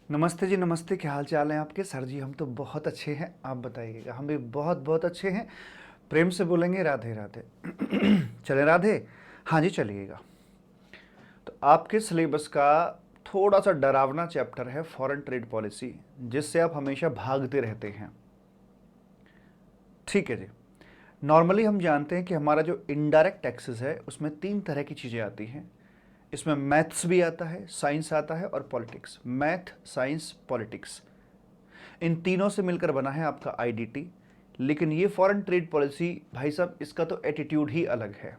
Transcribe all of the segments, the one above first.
नमस्ते जी, नमस्ते। क्या हाल चाल है आपके? सर जी हम तो बहुत अच्छे हैं, आप बताइएगा। हम भी बहुत बहुत अच्छे हैं। प्रेम से बोलेंगे राधे राधे। चले राधे। हाँ जी, चलिएगा। तो आपके सिलेबस का थोड़ा सा डरावना चैप्टर है फॉरेन ट्रेड पॉलिसी, जिससे आप हमेशा भागते रहते हैं। ठीक है जी। नॉर्मली हम जानते हैं कि हमारा जो इनडायरेक्ट टैक्सेस है उसमें तीन तरह की चीज़ें आती हैं। इसमें मैथ्स भी आता है, साइंस आता है और पॉलिटिक्स। मैथ, साइंस, पॉलिटिक्स, इन तीनों से मिलकर बना है आपका आईडीटी। लेकिन ये फॉरेन ट्रेड पॉलिसी, भाई साहब, इसका तो एटीट्यूड ही अलग है।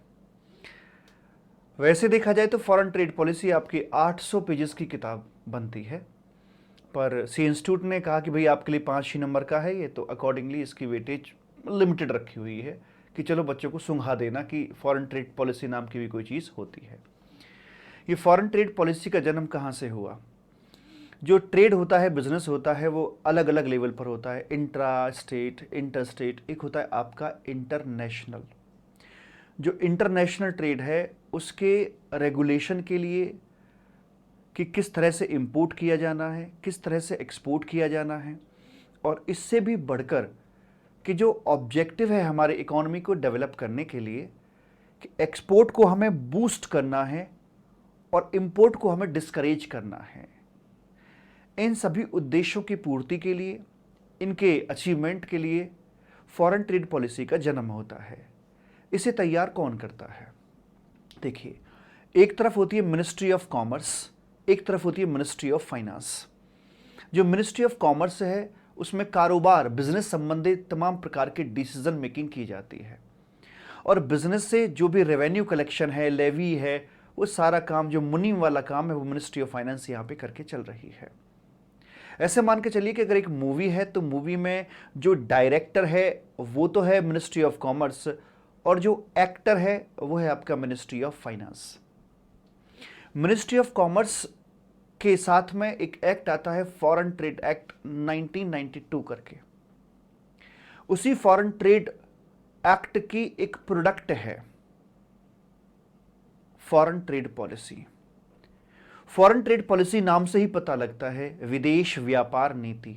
वैसे देखा जाए तो फॉरेन ट्रेड पॉलिसी आपकी 800 पेजेस की किताब बनती है, पर सी इंस्टीट्यूट ने कहा कि भाई आपके लिए 5 ही नंबर का है ये, तो अकॉर्डिंगली इसकी वेटेज लिमिटेड रखी हुई है कि चलो बच्चों को सुंघा देना कि फॉरेन ट्रेड पॉलिसी नाम की भी कोई चीज़ होती है। ये फॉरेन ट्रेड पॉलिसी का जन्म कहाँ से हुआ? जो ट्रेड होता है, बिजनेस होता है, वो अलग अलग लेवल पर होता है। इंट्रा स्टेट, इंटर स्टेट, एक होता है आपका इंटरनेशनल। जो इंटरनेशनल ट्रेड है उसके रेगुलेशन के लिए कि किस तरह से इंपोर्ट किया जाना है, किस तरह से एक्सपोर्ट किया जाना है, और इससे भी बढ़कर कि जो ऑब्जेक्टिव है हमारे इकोनॉमी को डेवलप करने के लिए कि एक्सपोर्ट को हमें बूस्ट करना है और इंपोर्ट को हमें डिस्करेज करना है। इन सभी उद्देश्यों की पूर्ति के लिए, इनके अचीवमेंट के लिए फॉरेन ट्रेड पॉलिसी का जन्म होता है। इसे तैयार कौन करता है? देखिए, एक तरफ होती है मिनिस्ट्री ऑफ कॉमर्स, एक तरफ होती है मिनिस्ट्री ऑफ फाइनेंस। जो मिनिस्ट्री ऑफ कॉमर्स है उसमें कारोबार, बिजनेस संबंधित तमाम प्रकार की डिसीजन मेकिंग की जाती है, और बिजनेस से जो भी रेवेन्यू कलेक्शन है, लेवी है, वो सारा काम, जो मुनीम वाला काम है, वो मिनिस्ट्री ऑफ फाइनेंस यहाँ पे करके चल रही है। ऐसे मान के चलिए कि अगर एक मूवी है तो मूवी में जो डायरेक्टर है वो तो है मिनिस्ट्री ऑफ कॉमर्स, और जो एक्टर है वो है आपका ministry of finance. Ministry of commerce के साथ में एक एक्ट आता है फॉरेन ट्रेड एक्ट 1992 करके। उसी फॉरेन ट्रेड एक्ट की एक प्रोडक्ट है foreign trade policy. Foreign trade policy नाम से ही पता लगता है विदेश व्यापार नीति।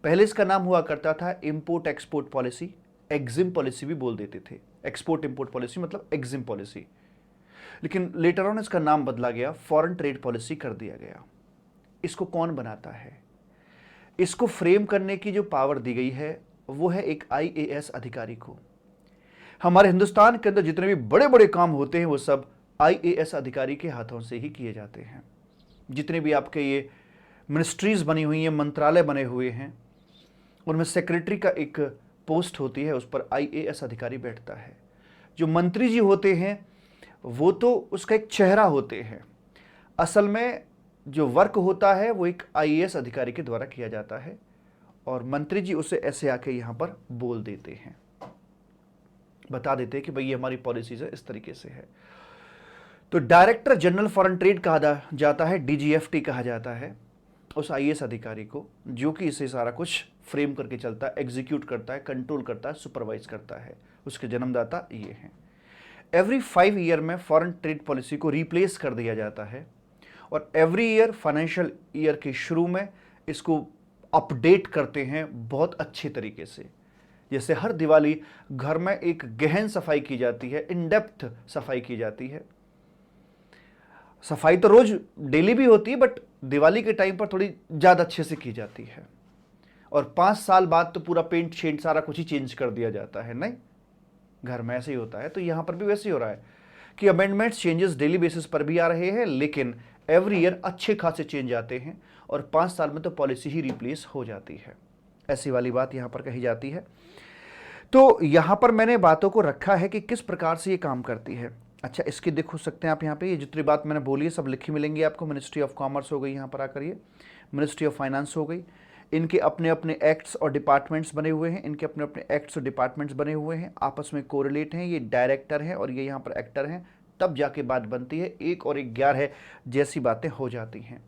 पहले इसका नाम हुआ करता था import export policy, EXIM policy भी बोल देते थे। एक्सपोर्ट इंपोर्ट पॉलिसी मतलब एग्जिम पॉलिसी। लेकिन लेटर ऑन इसका नाम बदला गया, फॉरेन ट्रेड पॉलिसी कर दिया गया। इसको कौन बनाता है? इसको फ्रेम करने की जो पावर दी गई है वो है एक आईएएस अधिकारी को। हमारे हिंदुस्तान के अंदर जितने भी बड़े बड़े काम होते हैं वो सब आईएएस अधिकारी के हाथों से ही किए जाते हैं। जितने भी आपके ये मिनिस्ट्रीज बनी हुई हैं, मंत्रालय बने हुए हैं, उनमें सेक्रेटरी का एक पोस्ट होती है, उस पर आईएएस अधिकारी बैठता है। जो मंत्री जी होते हैं वो तो उसका एक चेहरा होते हैं। असल में जो वर्क होता है वो एक आईएएस अधिकारी के द्वारा किया जाता है, और मंत्री जी उसे ऐसे आके यहाँ पर बोल देते हैं, बता देते हैं कि भाई ये हमारी पॉलिसीज है, इस तरीके से है। तो डायरेक्टर जनरल फॉरेन ट्रेड कहा जाता है, डीजीएफटी कहा जाता है उस आईएएस अधिकारी को, जो कि इसे सारा कुछ फ्रेम करके चलता है, एग्जीक्यूट करता है, कंट्रोल करता है, सुपरवाइज करता है। उसके जन्मदाता ये हैं। एवरी 5 ईयर में फॉरेन ट्रेड पॉलिसी को रिप्लेस कर दिया जाता है, और एवरी ईयर फाइनेंशियल ईयर के शुरू में इसको अपडेट करते हैं बहुत अच्छे तरीके से। जैसे हर दिवाली घर में एक गहन सफाई की जाती है, इन डेप्थ सफाई की जाती है। सफाई तो रोज डेली भी होती है, बट दिवाली के टाइम पर थोड़ी ज़्यादा अच्छे से की जाती है, और 5 साल बाद तो पूरा पेंट शेंट सारा कुछ ही चेंज कर दिया जाता है। नहीं, घर में ऐसे ही होता है, तो यहाँ पर भी वैसे ही हो रहा है कि अमेंडमेंट्स, चेंजेस डेली बेसिस पर भी आ रहे हैं, लेकिन एवरी ईयर अच्छे खासे चेंज आते हैं, और 5 साल में तो पॉलिसी ही रिप्लेस हो जाती है। ऐसी वाली बात यहाँ पर कही जाती है। तो यहाँ पर मैंने बातों को रखा है कि किस प्रकार से ये काम करती है। अच्छा, इसकी देख सकते हैं आप यहाँ पे, ये जितनी बात मैंने बोली है सब लिखी मिलेंगी आपको। मिनिस्ट्री ऑफ कॉमर्स हो गई, यहाँ पर आकर ये मिनिस्ट्री ऑफ फाइनेंस हो गई। इनके अपने अपने एक्ट्स और डिपार्टमेंट्स बने हुए हैं, इनके अपने अपने एक्ट्स और डिपार्टमेंट्स बने हुए हैं, आपस में कोरिलेट हैं। ये डायरेक्टर हैं और ये यहाँ पर एक्टर हैं, तब जाके बात बनती है। 1 और 1 11 जैसी बातें हो जाती हैं।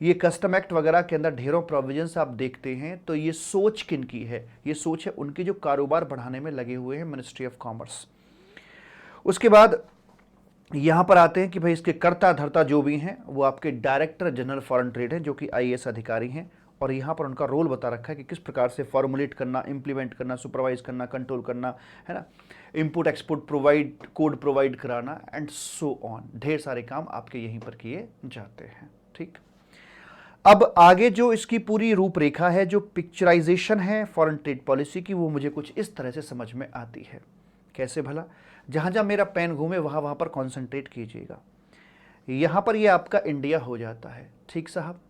ये कस्टम एक्ट वगैरह के अंदर ढेरों प्रोविजंस आप देखते हैं, तो ये सोच किन की है? ये सोच है उनके जो कारोबार बढ़ाने में लगे हुए हैं, मिनिस्ट्री ऑफ कॉमर्स। उसके बाद यहाँ पर आते हैं कि भाई इसके कर्ता धर्ता जो भी हैं वो आपके डायरेक्टर जनरल फॉरेन ट्रेड हैं, जो कि आईएएस अधिकारी हैं, और यहाँ पर उनका रोल बता रखा है कि किस प्रकार से फॉर्मुलेट करना, इम्प्लीमेंट करना, सुपरवाइज करना, कंट्रोल करना, है ना, input export provide, code provide कराना एंड सो ऑन। ढेर सारे काम आपके यहीं पर किए जाते हैं। ठीक, अब आगे जो इसकी पूरी रूपरेखा है, जो पिक्चराइजेशन है फॉरेन ट्रेड पॉलिसी की, वो मुझे कुछ इस तरह से समझ में आती है। कैसे भला? जहाँ जहाँ मेरा पेन घूमे वहाँ वहाँ पर कॉन्सेंट्रेट कीजिएगा। यहाँ पर ये आपका इंडिया हो जाता है। ठीक साहब,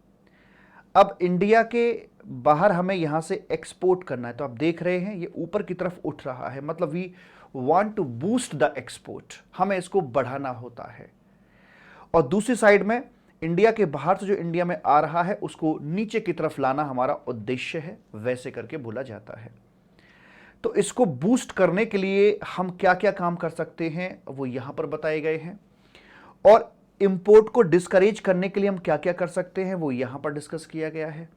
अब इंडिया के बाहर हमें यहाँ से एक्सपोर्ट करना है, तो आप देख रहे हैं ये ऊपर की तरफ उठ रहा है, मतलब we want to boost the export, हमें इसको बढ़ाना होता है। और दूसरी साइड में इंडिया के बाहर से जो इंडिया में आ रहा है उसको नीचे की तरफ लाना हमारा उद्देश्य है, वैसे करके बोला जाता है। तो इसको बूस्ट करने के लिए हम क्या क्या काम कर सकते हैं वो यहां पर बताए गए हैं, और इंपोर्ट को डिस्करेज करने के लिए हम क्या क्या कर सकते हैं वो यहां पर डिस्कस किया गया है।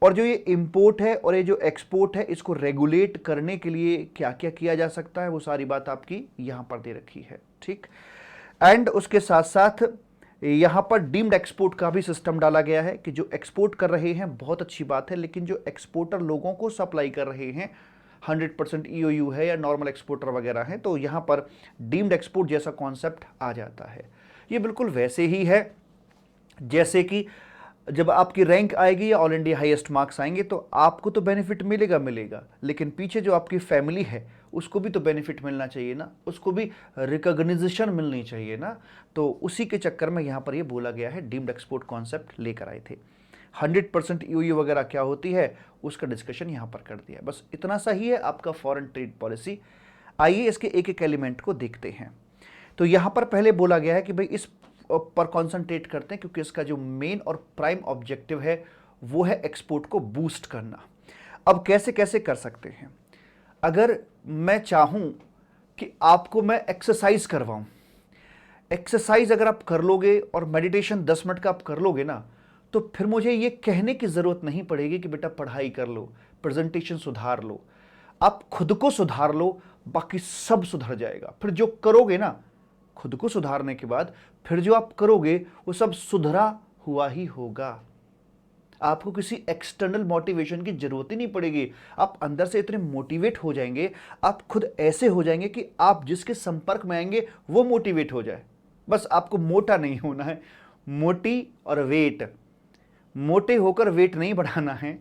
और जो ये इंपोर्ट है और ये जो एक्सपोर्ट है इसको रेगुलेट करने के लिए क्या क्या किया जा सकता है वो सारी बात आपकी यहां पर दे रखी है। ठीक, एंड उसके साथ साथ यहां पर डीम्ड एक्सपोर्ट का भी सिस्टम डाला गया है कि जो एक्सपोर्ट कर रहे हैं बहुत अच्छी बात है, लेकिन जो एक्सपोर्टर लोगों को सप्लाई कर रहे हैं 100% ईओयू है या नॉर्मल एक्सपोर्टर वगैरह हैं, तो यहां पर डीम्ड एक्सपोर्ट जैसा कॉन्सेप्ट आ जाता है। ये बिल्कुल वैसे ही है जैसे कि जब आपकी रैंक आएगी या ऑल इंडिया हाईएस्ट मार्क्स आएंगे तो आपको तो बेनिफिट मिलेगा मिलेगा, लेकिन पीछे जो आपकी फैमिली है उसको भी तो बेनिफिट मिलना चाहिए ना, उसको भी रिकॉग्निशन मिलनी चाहिए ना। तो उसी के चक्कर में यहाँ पर ये बोला गया है, डीम्ड एक्सपोर्ट कॉन्सेप्ट लेकर आए थे। 100% ईओयू वगैरह क्या होती है उसका डिस्कशन यहाँ पर कर दिया। बस इतना सा ही है आपका फॉरेन ट्रेड पॉलिसी। आइए इसके एक एक एलिमेंट को देखते हैं। तो यहाँ पर पहले बोला गया है कि भाई इस पर कॉन्सेंट्रेट करते हैं क्योंकि इसका जो मेन और प्राइम ऑब्जेक्टिव है वो है एक्सपोर्ट को बूस्ट करना। अब कैसे कैसे कर सकते हैं? अगर मैं चाहूं कि आपको मैं एक्सरसाइज करवाऊं, एक्सरसाइज अगर आप कर लोगे और मेडिटेशन 10 मिनट का आप कर लोगे ना, तो फिर मुझे ये कहने की जरूरत नहीं पड़ेगी कि बेटा पढ़ाई कर लो, प्रेजेंटेशन सुधार लो। आप खुद को सुधार लो, बाकी सब सुधर जाएगा। फिर जो करोगे ना, खुद को सुधारने के बाद फिर जो आप करोगे वो सब सुधरा हुआ ही होगा। आपको किसी एक्सटर्नल मोटिवेशन की जरूरत ही नहीं पड़ेगी। आप अंदर से इतने मोटिवेट हो जाएंगे, आप खुद ऐसे हो जाएंगे कि आप जिसके संपर्क में आएंगे वो मोटिवेट हो जाए। बस आपको मोटा नहीं होना है, मोटी और वेट, मोटे होकर वेट नहीं बढ़ाना है,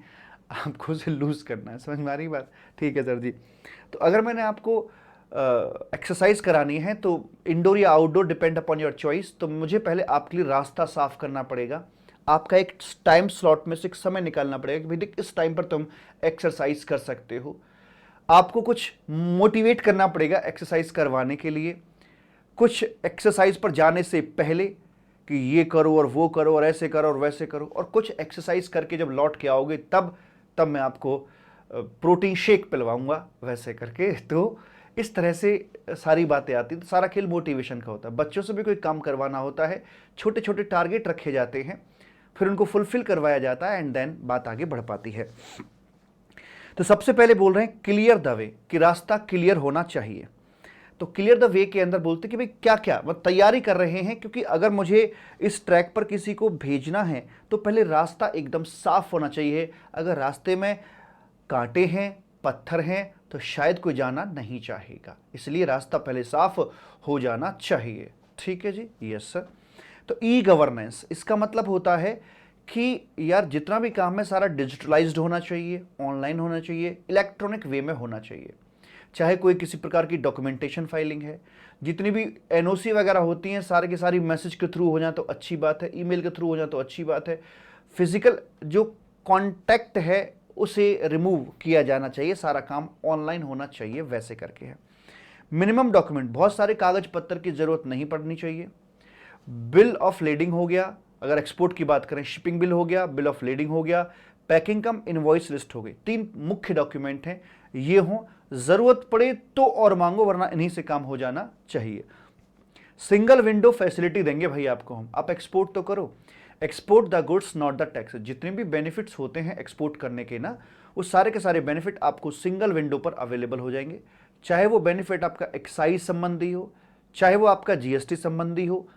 आपको उसे लूज करना है। समझ में आ रही बात? ठीक है सर जी। तो अगर मैंने आपको एक्सरसाइज करानी है तो इंडोर या outdoor depend upon your choice, तो मुझे पहले आपके लिए रास्ता साफ करना पड़ेगा। आपका एक टाइम स्लॉट में से एक समय निकालना पड़ेगा कि भाई देख इस टाइम पर तुम एक्सरसाइज कर सकते हो। आपको कुछ मोटिवेट करना पड़ेगा एक्सरसाइज करवाने के लिए, कुछ एक्सरसाइज पर जाने से पहले कि ये करो और वो करो और ऐसे करो और वैसे करो, और कुछ एक्सरसाइज करके जब लौट के आओगे तब मैं आपको प्रोटीन शेक पिलवाऊंगा वैसे करके। तो इस तरह से सारी बातें आती हैं। तो सारा खेल मोटिवेशन का होता है। बच्चों से भी कोई काम करवाना होता है, छोटे छोटे टारगेट रखे जाते हैं, फिर उनको फुलफिल करवाया जाता है एंड देन बात आगे बढ़ पाती है। तो सबसे पहले बोल रहे हैं क्लियर द वे, कि रास्ता क्लियर होना चाहिए। तो क्लियर द वे के अंदर बोलते कि भाई क्या क्या मतलब तैयारी कर रहे हैं, क्योंकि अगर मुझे इस ट्रैक पर किसी को भेजना है तो पहले रास्ता एकदम साफ होना चाहिए। अगर रास्ते में कांटे हैं, पत्थर हैं, तो शायद कोई जाना नहीं चाहेगा, इसलिए रास्ता पहले साफ हो जाना चाहिए। ठीक है जी, यस सर। तो ई गवर्नेंस, इसका मतलब होता है कि यार जितना भी काम है सारा डिजिटलाइज्ड होना चाहिए, ऑनलाइन होना चाहिए, इलेक्ट्रॉनिक वे में होना चाहिए। चाहे कोई किसी प्रकार की डॉक्यूमेंटेशन फाइलिंग है, जितनी भी एनओसी वगैरह होती हैं सारी की सारी मैसेज के थ्रू हो जाए तो अच्छी बात है, ईमेल के थ्रू हो जाए तो अच्छी बात है। फिजिकल जो कांटेक्ट है उसे रिमूव किया जाना चाहिए, सारा काम ऑनलाइन होना चाहिए, वैसे करके है। मिनिमम डॉक्यूमेंट, बहुत सारे कागज पत्तर की जरूरत नहीं पड़नी चाहिए। बिल ऑफ लेडिंग हो गया, अगर एक्सपोर्ट की बात करें शिपिंग बिल हो गया, बिल ऑफ लेडिंग हो गया, पैकिंग कम इनवॉइस लिस्ट हो गई। 3 मुख्य डॉक्यूमेंट हैं, ये हो, जरूरत पड़े तो और मांगो, वरना इन्हीं से काम हो जाना चाहिए। सिंगल विंडो फैसिलिटी देंगे भाई आपको हम, आप एक्सपोर्ट तो करो। Export the goods not the tax, जितने भी बेनिफिट्स होते हैं एक्सपोर्ट करने के ना, वो सारे के सारे बेनिफिट आपको सिंगल विंडो पर अवेलेबल हो जाएंगे। चाहे वो बेनिफिट आपका एक्साइज संबंधी हो, चाहे वो आपका जीएसटी संबंधी हो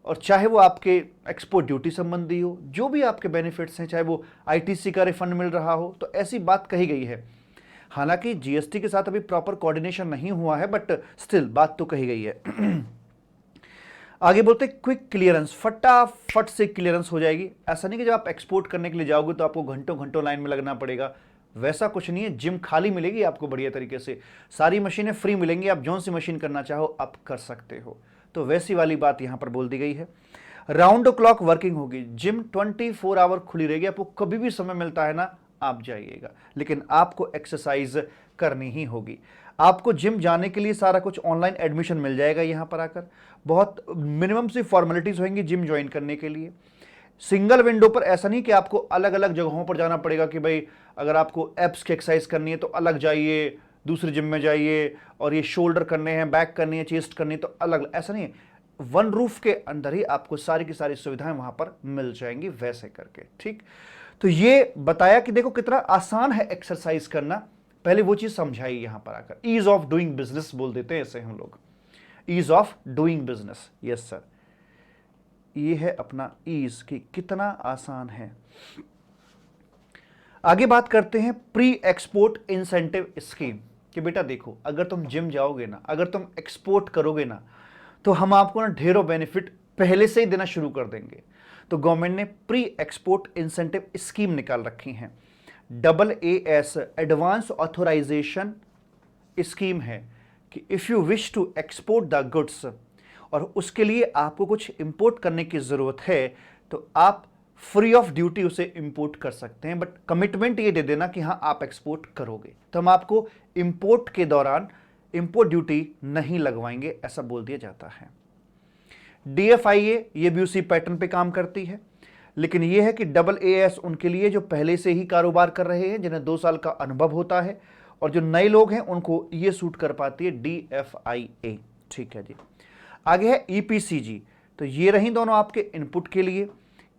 और चाहे वो आपके एक्सपोर्ट ड्यूटी संबंधी हो, जो भी आपके बेनिफिट्स हैं, चाहे वो आईटीसी का रिफंड मिल रहा हो, तो ऐसी बात कही गई है। हालांकि जीएसटी के साथ अभी प्रॉपर कोऑर्डिनेशन नहीं हुआ है, बट स्टिल बात तो कही गई है। आगे बोलते क्विक क्लियरेंस, फटाफट से क्लियरेंस हो जाएगी। ऐसा नहीं कि जब आप एक्सपोर्ट करने के लिए जाओगे तो आपको घंटों घंटों लाइन में लगना पड़ेगा, वैसा कुछ नहीं है। जिम खाली मिलेगी आपको बढ़िया तरीके से, सारी मशीनें फ्री मिलेंगी, आप जौन सी मशीन करना चाहो आप कर सकते हो। तो वैसी वाली बात यहां पर बोल दी गई है। राउंड क्लॉक वर्किंग होगी, जिम 24 आवर खुली रहेगी, आपको कभी भी समय मिलता है ना आप जाइएगा, लेकिन आपको एक्सरसाइज करनी ही होगी। आपको जिम जाने के लिए सारा कुछ ऑनलाइन एडमिशन मिल जाएगा यहां पर आकर, बहुत मिनिमम सी फॉर्मेलिटीज होंगी जिम ज्वाइन करने के लिए। सिंगल विंडो पर, ऐसा नहीं कि आपको अलग अलग जगहों पर जाना पड़ेगा कि भाई अगर आपको एब्स की एक्सरसाइज करनी है तो अलग जाइए, दूसरी जिम में जाइए, और ये शोल्डर करने हैं, बैक करनी है, चेस्ट करनी है तो अलग, ऐसा नहीं है। वन रूफ के अंदर ही आपको सारी की सारी सुविधाएं वहां पर मिल जाएंगी वैसे करके, ठीक। तो ये बताया कि देखो कितना आसान है एक्सरसाइज करना, पहले वो चीज समझाई यहां पर आकर। ईज ऑफ डूइंग बिजनेस बोल देते हैं ऐसे हम लोग, ease of doing business, yes sir. ये है अपना ईज कि कितना आसान है। आगे बात करते हैं प्री एक्सपोर्ट इंसेंटिव स्कीम, कि बेटा देखो अगर तुम जिम जाओगे ना, अगर तुम एक्सपोर्ट करोगे ना, तो हम आपको ना ढेरों बेनिफिट पहले से ही देना शुरू कर देंगे। तो गवर्नमेंट ने प्री एक्सपोर्ट इंसेंटिव स्कीम निकाल रखी है, AAS एडवांस ऑथोराइजेशन स्कीम है, कि if you wish to export the goods, और उसके लिए आपको कुछ इंपोर्ट करने की जरूरत है, तो आप फ्री ऑफ ड्यूटी उसे इंपोर्ट कर सकते हैं, बट कमिटमेंट ये दे देना कि हाँ आप एक्सपोर्ट करोगे, तो हम आपको इंपोर्ट के दौरान इंपोर्ट ड्यूटी नहीं लगवाएंगे, ऐसा बोल दिया जाता है। DFIA ये भी उसी पैटर्न पे काम करती है, लेकिन ये है कि AAS उनके लिए जो पहले से ही कारोबार कर रहे हैं, जिन्हें 2 साल का अनुभव होता है, और जो नए लोग हैं उनको ये सूट कर पाती है DFIA, ठीक है जी। आगे है EPCG, तो ये रही दोनों आपके इनपुट के लिए।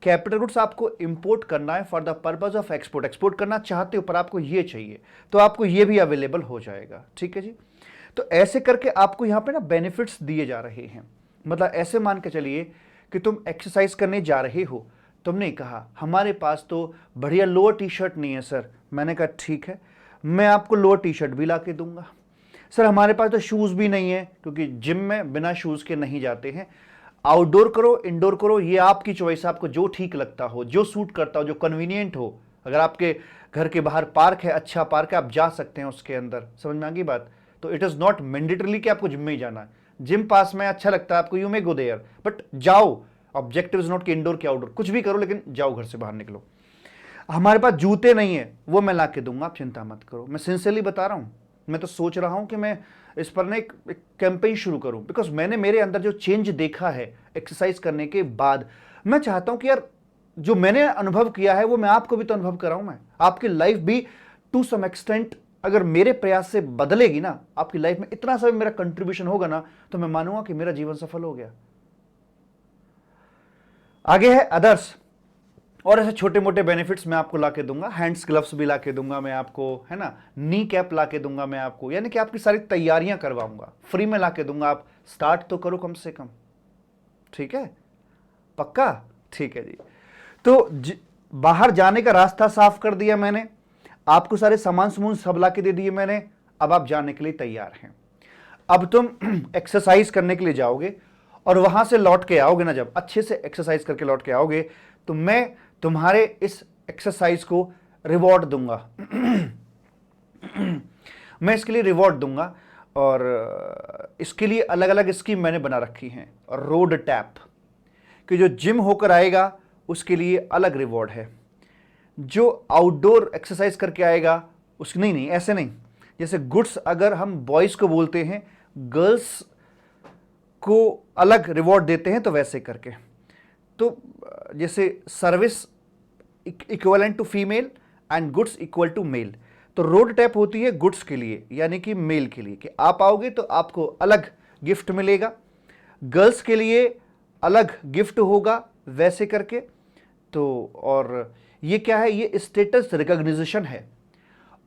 कैपिटल गुड्स आपको इंपोर्ट करना है for the purpose of export, export करना चाहते हो पर आपको ये चाहिए, तो आपको ये भी अवेलेबल हो जाएगा, ठीक है जी। तो ऐसे करके आपको यहाँ पे ना बेनिफिट्स दिए जा रहे हैं। मतलब ऐसे मान के चलिए कि तुम एक्सरसाइज करने जा रहे हो, तुमने कहा हमारे पास तो बढ़िया लोअर टी शर्ट नहीं है सर, मैंने कहा ठीक है मैं आपको लोअर टी शर्ट भी ला के दूंगा। सर हमारे पास तो शूज़ भी नहीं है, क्योंकि जिम में बिना शूज़ के नहीं जाते हैं। आउटडोर करो इंडोर करो ये आपकी चॉइस, आपको जो ठीक लगता हो, जो सूट करता हो, जो कन्वीनियंट हो। अगर आपके घर के बाहर पार्क है, अच्छा पार्क है, आप जा सकते हैं उसके अंदर, समझ में आ गई बात। तो इट इज़ नॉट मैंडेटरी कि आपको जिम में ही जाना है। जिम पास में अच्छा लगता है आपको, you may go there, but जाओ। ऑब्जेक्टिव इज नॉट कि इंडोर के आउटडोर, कुछ भी करो लेकिन जाओ, घर से बाहर निकलो। हमारे पास जूते नहीं है, वो मैं ला के दूंगा, आप चिंता मत करो। मैं सिंसियरली बता रहा हूँ, मैं तो सोच रहा हूँ कि मैं इस पर ना एक कैंपेन शुरू करूँ, बिकॉज मैंने मेरे अंदर जो चेंज देखा है एक्सरसाइज करने के बाद, मैं चाहता हूँ कि यार जो मैंने अनुभव किया है वो मैं आपको भी तो अनुभव कराऊँ। मैं आपकी लाइफ भी टू सम एक्सटेंट अगर मेरे प्रयास से बदलेगी ना, आपकी लाइफ में इतना सा मेरा कंट्रीब्यूशन होगा ना, तो मैं मानूंगा कि मेरा जीवन सफल हो गया। आगे है अदर्स, और ऐसे छोटे मोटे बेनिफिट्स मैं आपको ला के दूंगा, हैंड्स ग्लव्स भी ला के दूंगा मैं आपको, है ना, नी कैप ला के दूंगा मैं आपको, यानी कि आपकी सारी तैयारियां करवाऊंगा, फ्री में ला के दूंगा। आप स्टार्ट तो करो कम से कम, ठीक है, पक्का, ठीक है जी। तो बाहर जाने का रास्ता साफ कर दिया मैंने, आपको सारे सामान समून सब ला के दे दिए मैंने, अब आप जाने के लिए तैयार हैं। अब तुम एक्सरसाइज करने के लिए जाओगे और वहां से लौट के आओगे ना, जब अच्छे से एक्सरसाइज करके लौट के आओगे, तो मैं तुम्हारे इस एक्सरसाइज को रिवॉर्ड दूंगा। मैं इसके लिए रिवॉर्ड दूंगा, और इसके लिए अलग अलग स्कीम मैंने बना रखी हैं। रोड टैप, कि जो जिम होकर आएगा उसके लिए अलग रिवॉर्ड है, जो आउटडोर एक्सरसाइज करके आएगा उसकी नहीं, ऐसे नहीं। जैसे गुड्स अगर हम बॉयज को बोलते हैं, गर्ल्स को अलग रिवॉर्ड देते हैं, तो वैसे करके। तो जैसे service equivalent to female and goods equal to male, तो रोड टैप होती है गुड्स के लिए, यानी कि मेल के लिए, कि आप आओगे तो आपको अलग गिफ्ट मिलेगा, गर्ल्स के लिए अलग गिफ्ट होगा, वैसे करके। तो और ये क्या है, ये स्टेटस रिकॉग्निशन है।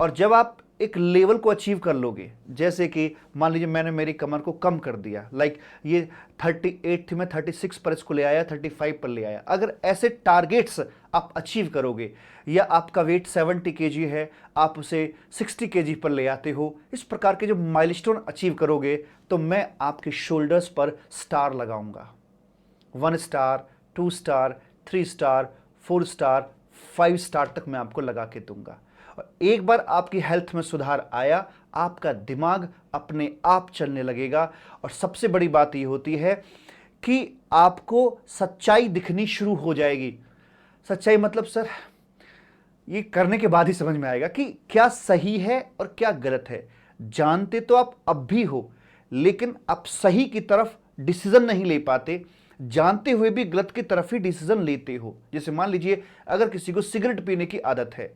और जब आप एक लेवल को अचीव कर लोगे, जैसे कि मान लीजिए मैंने मेरी कमर को कम कर दिया, लाइक ये 38 थी, मैं 36 पर इसको ले आया, 35 पर ले आया। अगर ऐसे टारगेट्स आप अचीव करोगे, या आपका वेट 70 kg है, आप उसे 60 kg पर ले आते हो, इस प्रकार के जो माइलस्टोन अचीव करोगे, तो मैं आपके शोल्डर्स पर स्टार लगाऊंगा। 1 star, 2 star, 3 star, 4 star, 5 star तक मैं आपको लगा के दूंगा। और एक बार आपकी हेल्थ में सुधार आया, आपका दिमाग अपने आप चलने लगेगा। और सबसे बड़ी बात यह होती है कि आपको सच्चाई दिखनी शुरू हो जाएगी। सच्चाई मतलब सर, ये करने के बाद ही समझ में आएगा कि क्या सही है और क्या गलत है। जानते तो आप अब भी हो, लेकिन आप सही की तरफ डिसीजन नहीं ले पाते, जानते हुए भी गलत की तरफ ही डिसीजन लेते हो। जैसे मान लीजिए अगर किसी को सिगरेट पीने की आदत है,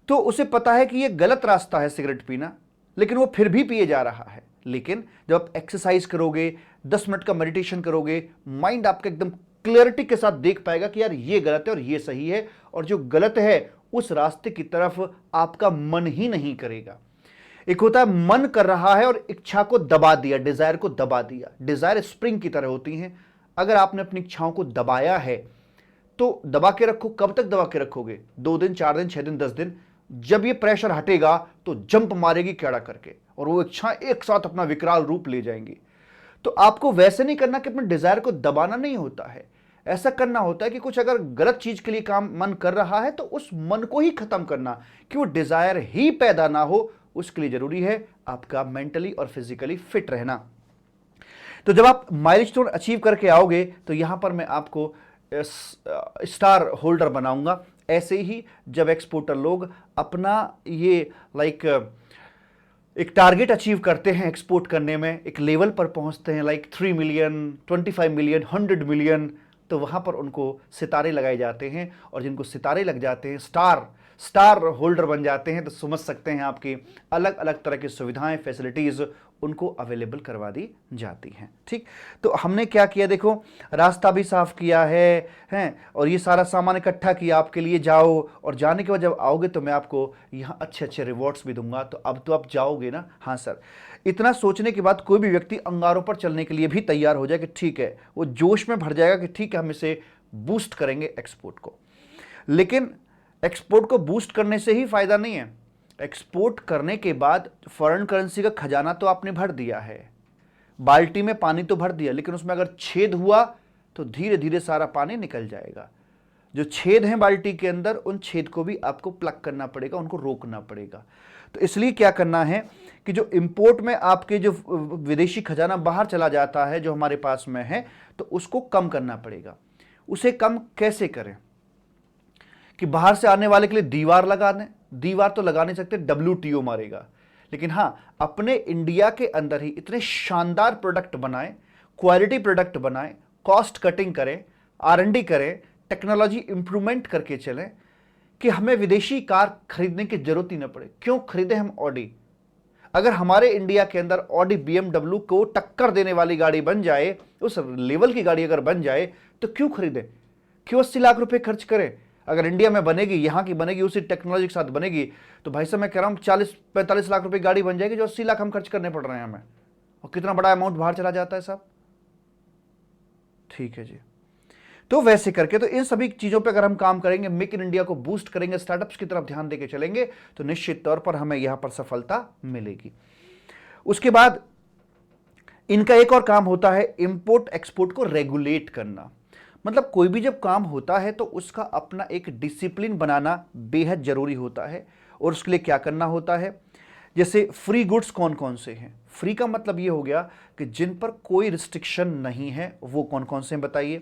तो उसे पता है कि यह गलत रास्ता है सिगरेट पीना, लेकिन वो फिर भी पिए जा रहा है। लेकिन जब आप एक्सरसाइज करोगे, 10 मिनट का मेडिटेशन करोगे, माइंड आपका एकदम क्लैरिटी के साथ देख पाएगा कि यार ये गलत है और ये सही है, और जो गलत है उस रास्ते की तरफ आपका मन ही नहीं करेगा। एक होता है मन कर रहा है और इच्छा को दबा दिया, डिजायर को दबा दिया। डिजायर स्प्रिंग की तरह होती हैं, अगर आपने अपनी इच्छाओं को दबाया है तो दबा के रखो। कब तक दबा के रखोगे? 2 दिन, 4 दिन, 6 दिन, 10 दिन। जब ये प्रेशर हटेगा तो जंप मारेगी कैड़ा करके, और वो इच्छा एक साथ अपना विकराल रूप ले जाएंगी। तो आपको वैसे नहीं करना कि अपने डिजायर को दबाना नहीं होता है, ऐसा करना होता है कि कुछ अगर गलत चीज के लिए काम मन कर रहा है तो उस मन को ही खत्म करना, कि वो डिजायर ही पैदा ना हो। उसके लिए जरूरी है आपका मेंटली और फिजिकली फिट रहना। तो जब आप माइलस्टोन अचीव करके आओगे तो यहां पर मैं आपको स्टार होल्डर बनाऊंगा। ऐसे ही जब एक्सपोर्टर लोग अपना ये एक टारगेट अचीव करते हैं एक्सपोर्ट करने में, एक लेवल पर पहुंचते हैं, 3 मिलियन, 25 मिलियन, 100 मिलियन, तो वहां पर उनको सितारे लगाए जाते हैं। और जिनको सितारे लग जाते हैं, स्टार होल्डर बन जाते हैं, तो समझ सकते हैं आपकी अलग अलग तरह की सुविधाएं, फैसिलिटीज उनको अवेलेबल करवा दी जाती हैं। ठीक, तो हमने क्या किया, देखो रास्ता भी साफ किया है और ये सारा सामान इकट्ठा किया आपके लिए। जाओ, और जाने के बाद जब आओगे तो मैं आपको यहाँ अच्छे अच्छे रिवॉर्ड्स भी दूंगा। तो अब तो आप जाओगे ना? हाँ सर। इतना सोचने के बाद कोई भी व्यक्ति अंगारों पर चलने के लिए भी तैयार हो जाए कि ठीक है, वो जोश में भर जाएगा कि ठीक है, हम इसे बूस्ट करेंगे एक्सपोर्ट को। लेकिन एक्सपोर्ट को बूस्ट करने से ही फायदा नहीं है। एक्सपोर्ट करने के बाद फॉरेन करेंसी का खजाना तो आपने भर दिया है, बाल्टी में पानी तो भर दिया, लेकिन उसमें अगर छेद हुआ तो धीरे धीरे सारा पानी निकल जाएगा। जो छेद हैं बाल्टी के अंदर, उन छेद को भी आपको प्लग करना पड़ेगा, उनको रोकना पड़ेगा। तो इसलिए क्या करना है कि जो इंपोर्ट में आपके जो विदेशी खजाना बाहर चला जाता है, जो हमारे पास में है, तो उसको कम करना पड़ेगा। उसे कम कैसे करें? कि बाहर से आने वाले के लिए दीवार लगा दें। दीवार तो लगा नहीं सकते, WTO मारेगा। लेकिन हाँ, अपने इंडिया के अंदर ही इतने शानदार प्रोडक्ट बनाएं, क्वालिटी प्रोडक्ट बनाएं, कॉस्ट कटिंग करें, R&D करें, टेक्नोलॉजी इंप्रूवमेंट करके चलें कि हमें विदेशी कार खरीदने की जरूरत ही ना पड़े। क्यों खरीदें हम ऑडी? अगर हमारे इंडिया के अंदर ऑडी BMW को टक्कर देने वाली गाड़ी बन जाए, उस लेवल की गाड़ी अगर बन जाए, तो क्यों खरीदें? क्यों 80 लाख रुपए खर्च करें? अगर इंडिया में बनेगी, यहां की बनेगी, उसी टेक्नोलॉजी के साथ बनेगी, तो भाई साहब मैं कह रहा हूं 40-45 लाख रुपए गाड़ी बन जाएगी, जो 80 लाख हम खर्च करने पड़ रहे हैं हमें। और कितना बड़ा अमाउंट बाहर चला जाता है साहब। ठीक है जी। तो वैसे करके, तो इन सभी चीजों पे अगर हम काम करेंगे, मेक इन इंडिया को बूस्ट करेंगे, स्टार्टअप्स की तरफ ध्यान देके चलेंगे, तो निश्चित तौर पर हमें यहां पर सफलता मिलेगी। उसके बाद इनका एक और काम होता है इंपोर्ट एक्सपोर्ट को रेगुलेट करना। मतलब कोई भी जब काम होता है तो उसका अपना एक डिसिप्लिन बनाना बेहद जरूरी होता है। और उसके लिए क्या करना होता है? जैसे फ्री गुड्स कौन कौन से हैं? फ्री का मतलब ये हो गया कि जिन पर कोई रिस्ट्रिक्शन नहीं है, वो कौन कौन से हैं बताइए।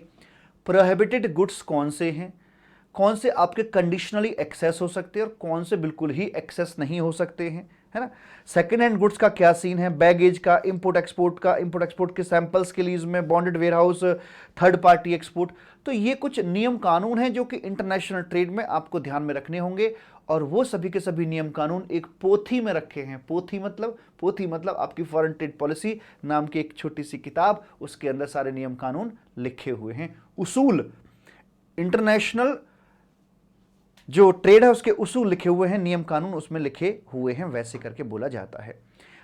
प्रोहिबिटेड गुड्स कौन से हैं, कौन से आपके कंडीशनली एक्सेस हो सकते हैं और कौन से बिल्कुल ही एक्सेस नहीं हो सकते हैं, है ना। सेकेंड हैंड गुड्स का क्या सीन है, बैगेज का, इंपोर्ट एक्सपोर्ट का, इंपोर्ट एक्सपोर्ट के सैंपल्स के लीज में, bonded warehouse, third party export. तो ये कुछ नियम कानून हैं जो कि इंटरनेशनल ट्रेड में आपको ध्यान में रखने होंगे। और वो सभी के सभी नियम कानून एक पोथी में रखे हैं। पोथी मतलब आपकी फॉरेन ट्रेड पॉलिसी नाम की एक छोटी सी किताब, उसके अंदर सारे नियम कानून लिखे हुए हैं। उसूल, इंटरनेशनल जो ट्रेड है उसके उसूल लिखे हुए हैं, नियम कानून उसमें लिखे हुए हैं, वैसे करके बोला जाता है।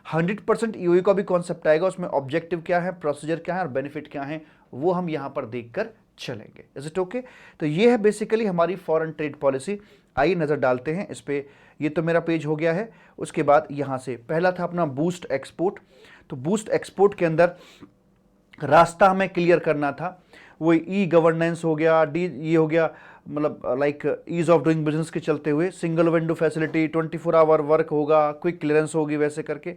100% ईओई का भी कॉन्सेप्ट आएगा, उसमें ऑब्जेक्टिव क्या है, प्रोसीजर क्या है और बेनिफिट क्या है, वो हम यहां पर देखकर चलेंगे। Is it okay? तो ये है बेसिकली हमारी फॉरेन ट्रेड पॉलिसी। आइए नजर डालते हैं इस पे। ये तो मेरा पेज हो गया है। उसके बाद यहां से पहला था अपना बूस्ट एक्सपोर्ट। तो बूस्ट एक्सपोर्ट के अंदर रास्ता हमें क्लियर करना था, वो ई गवर्नेंस हो गया, डी ये हो गया, मतलब like ease of doing business के चलते हुए single window facility, 24 hour work होगा, क्विक क्लियरेंस होगी, वैसे करके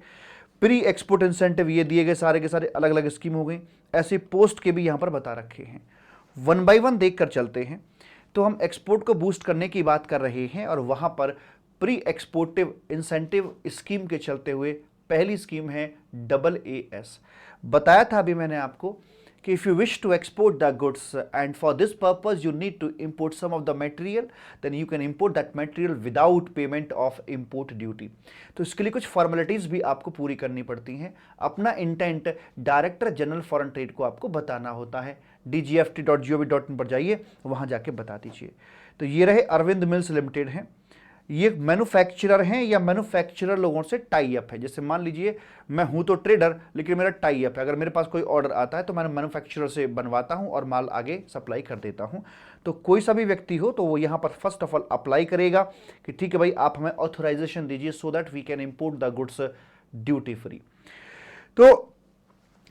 प्री एक्सपोर्ट इंसेंटिव ये दिए गए, सारे के सारे अलग अलग स्कीम हो गई। ऐसे पोस्ट के भी यहाँ पर बता रखे हैं। वन बाय वन देख कर चलते हैं। तो हम एक्सपोर्ट को बूस्ट करने की बात कर रहे हैं और वहाँ पर प्री एक्सपोर्टिव इंसेंटिव स्कीम के चलते हुए पहली स्कीम है AAS। बताया था अभी मैंने आपको कि if you wish to export the goods and for this purpose you need to import some of the material, then you can import that material without payment of import duty। तो इसके लिए कुछ फॉर्मेलिटीज भी आपको पूरी करनी पड़ती हैं। अपना intent director general foreign trade को आपको बताना होता है। dgft.gov.in पर जाइए, वहां जाके बता दीजिए। तो ये रहे अरविंद मिल्स लिमिटेड हैं, ये मैन्युफैक्चरर हैं या मैन्युफैक्चरर लोगों से टाई अप है। जैसे मान लीजिए मैं हूं तो ट्रेडर, लेकिन मेरा टाई अप है, अगर मेरे पास कोई ऑर्डर आता है तो मैं मैन्युफैक्चरर से बनवाता हूं और माल आगे सप्लाई कर देता हूं। तो कोई सा भी व्यक्ति हो तो वो यहां पर फर्स्ट ऑफ ऑल अप्लाई करेगा कि ठीक है भाई आप हमें ऑथराइजेशन दीजिए so that we can import the goods duty free. तो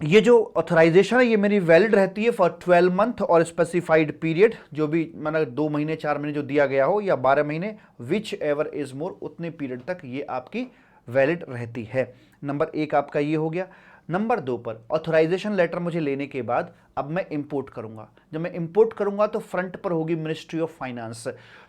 ये जो ऑथराइजेशन है ये मेरी वैलिड रहती है फॉर 12 मंथ और स्पेसिफाइड पीरियड, जो भी मैंने 2 महीने 4 महीने जो दिया गया हो या 12 महीने, विच एवर इज मोर, उतने पीरियड तक ये आपकी वैलिड रहती है। नंबर 1 आपका ये हो गया। नंबर 2 पर ऑथराइजेशन लेटर मुझे लेने के बाद अब मैं इंपोर्ट करूंगा। जब मैं इंपोर्ट करूंगा तो फ्रंट पर होगी मिनिस्ट्री ऑफ फाइनेंस।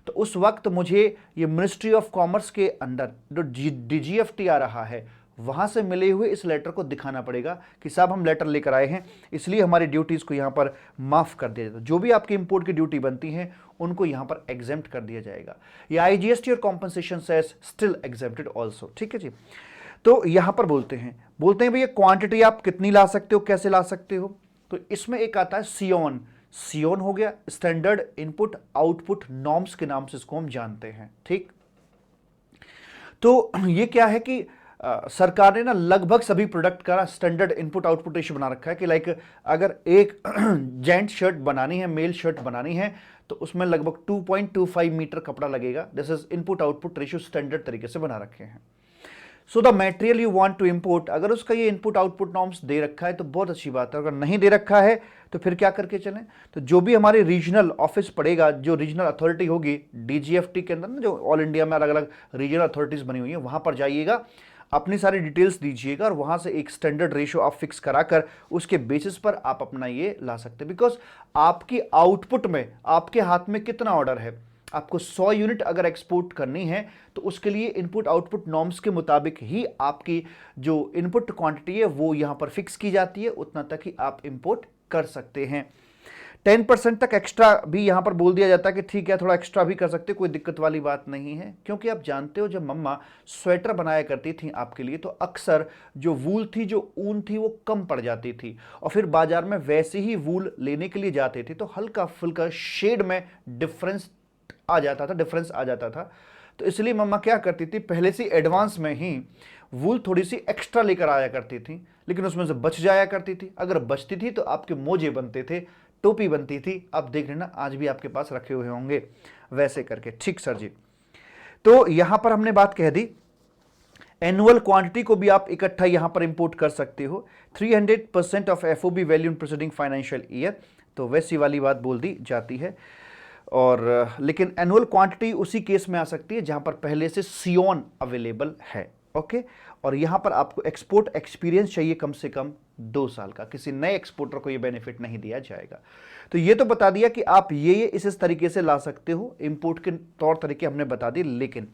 तो उस वक्त मुझे ये मिनिस्ट्री ऑफ कॉमर्स के अंडर जो DGFT आ रहा है वहां से मिले हुए इस लेटर को दिखाना पड़ेगा कि साहब हम लेटर लेकर आए हैं, इसलिए हमारी ड्यूटीज को यहां पर माफ कर दिया जाता है। जो भी आपकी इंपोर्ट की ड्यूटी बनती है उनको यहां पर एग्जेम्प्ट कर दिया जाएगा। ये IGST और compensation cess still exempted also. ठीक है जी। तो यहां पर बोलते हैं भैया क्वांटिटी आप कितनी ला सकते हो, कैसे ला सकते हो। तो इसमें एक आता है सियोन हो गया, स्टैंडर्ड इनपुट आउटपुट नॉर्म्स के नाम से इसको हम जानते हैं। ठीक, तो ये क्या है कि सरकार ने ना लगभग सभी प्रोडक्ट का स्टैंडर्ड इनपुट आउटपुट रेशियो बना रखा है कि लाइक अगर एक जेंट शर्ट बनानी है, मेल शर्ट बनानी है, तो उसमें लगभग 2.25 मीटर कपड़ा लगेगा। This is input output ratio standard तरीके से बना रखे हैं। So the material you want to import, अगर उसका ये इनपुट आउटपुट नॉर्म्स दे रखा है तो बहुत अच्छी बात है, अगर नहीं दे रखा है तो फिर क्या करके चलें। तो जो भी हमारे रीजनल ऑफिस पड़ेगा, जो रीजनल अथॉरिटी होगी DGFT के अंदर ना, जो ऑल इंडिया में अलग अलग रीजनल अथॉरिटीज बनी हुई है, वहां पर जाइएगा, अपनी सारी डिटेल्स दीजिएगा और वहां से एक स्टैंडर्ड रेशियो आप फिक्स कराकर उसके बेसिस पर आप अपना ये ला सकते हैं। बिकॉज आपकी आउटपुट में आपके हाथ में कितना ऑर्डर है, आपको 100 यूनिट अगर एक्सपोर्ट करनी है तो उसके लिए इनपुट आउटपुट नॉर्म्स के मुताबिक ही आपकी जो इनपुट क्वांटिटी है वो यहां पर फिक्स की जाती है, उतना तक ही आप इंपोर्ट कर सकते हैं। 10% तक एक्स्ट्रा भी यहां पर बोल दिया जाता है कि ठीक है थोड़ा एक्स्ट्रा भी कर सकते, कोई दिक्कत वाली बात नहीं है। क्योंकि आप जानते हो जब मम्मा स्वेटर बनाया करती थी आपके लिए तो अक्सर जो वूल थी, जो ऊन थी, वो कम पड़ जाती थी और फिर बाजार में वैसे ही वूल लेने के लिए जाते थे तो हल्का फुल्का शेड में डिफरेंस आ जाता था। तो इसलिए मम्मा क्या करती थी, पहले से एडवांस में ही वूल थोड़ी सी एक्स्ट्रा लेकर आया करती थी, लेकिन उसमें से बच जाया करती थी। अगर बचती थी तो आपके मोजे बनते थे, टोपी बनती थी। आप देख लेना आज भी आपके पास रखे हुए होंगे वैसे करके। ठीक सर जी। तो यहां पर हमने बात कह दी, एनुअल क्वांटिटी को भी आप इकट्ठा यहां पर इंपोर्ट कर सकते हो। 300% of FOB value in preceding financial year, तो वैसी वाली बात बोल दी जाती है। और लेकिन एनुअल क्वांटिटी उसी केस में आ सकती है जहां पर पहले से सियोन अवेलेबल है। ओके, और यहां पर आपको एक्सपोर्ट एक्सपीरियंस चाहिए कम से कम 2 साल का। किसी नए एक्सपोर्टर को ये बेनिफिट नहीं दिया जाएगा। तो ये तो बता दिया कि आप ये इस तरीके से ला सकते हो, इंपोर्ट के तौर तरीके हमने बता दिए, लेकिन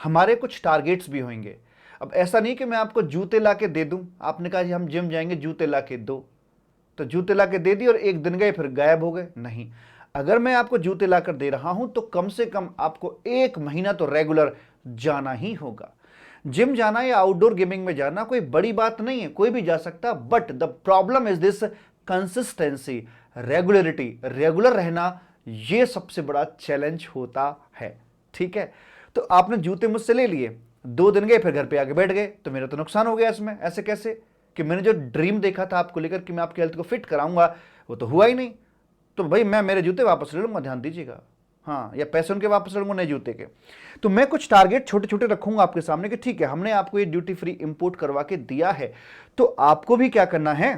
हमारे कुछ टारगेट्स भी होंगे। अब ऐसा नहीं कि मैं आपको जूते ला के दे दूं, आपने कहा जी हम जिम जाएंगे जूते ला के दो, तो जूते ला के दे दिए और एक दिन गए फिर गायब हो गए। नहीं, अगर मैं आपको जूते लाकर दे रहा हूं तो कम से कम आपको 1 महीना तो रेगुलर जाना ही होगा। जिम जाना या आउटडोर गेमिंग में जाना कोई बड़ी बात नहीं है, कोई भी जा सकता, but the problem is this consistency, regularity. Regular रहना ये सबसे बड़ा चैलेंज होता है। ठीक है। तो आपने जूते मुझसे ले लिए, 2 दिन गए, फिर घर पे आके बैठ गए, तो मेरा तो नुकसान हो गया इसमें। ऐसे कैसे कि मैंने जो ड्रीम देखा था आपको लेकर कि मैं आपकी हेल्थ को फिट कराऊंगा, वो तो हुआ ही नहीं। तो भाई मैं मेरे जूते वापस ले लूंगा, ध्यान दीजिएगा। हाँ, या पैसे उनके वापस ले लूंगा, नए जूते के। तो मैं कुछ टारगेट छोटे छोटे रखूंगा आपके सामने कि ठीक है, हमने आपको ये ड्यूटी फ्री इंपोर्ट करवा के दिया है, तो आपको भी क्या करना है,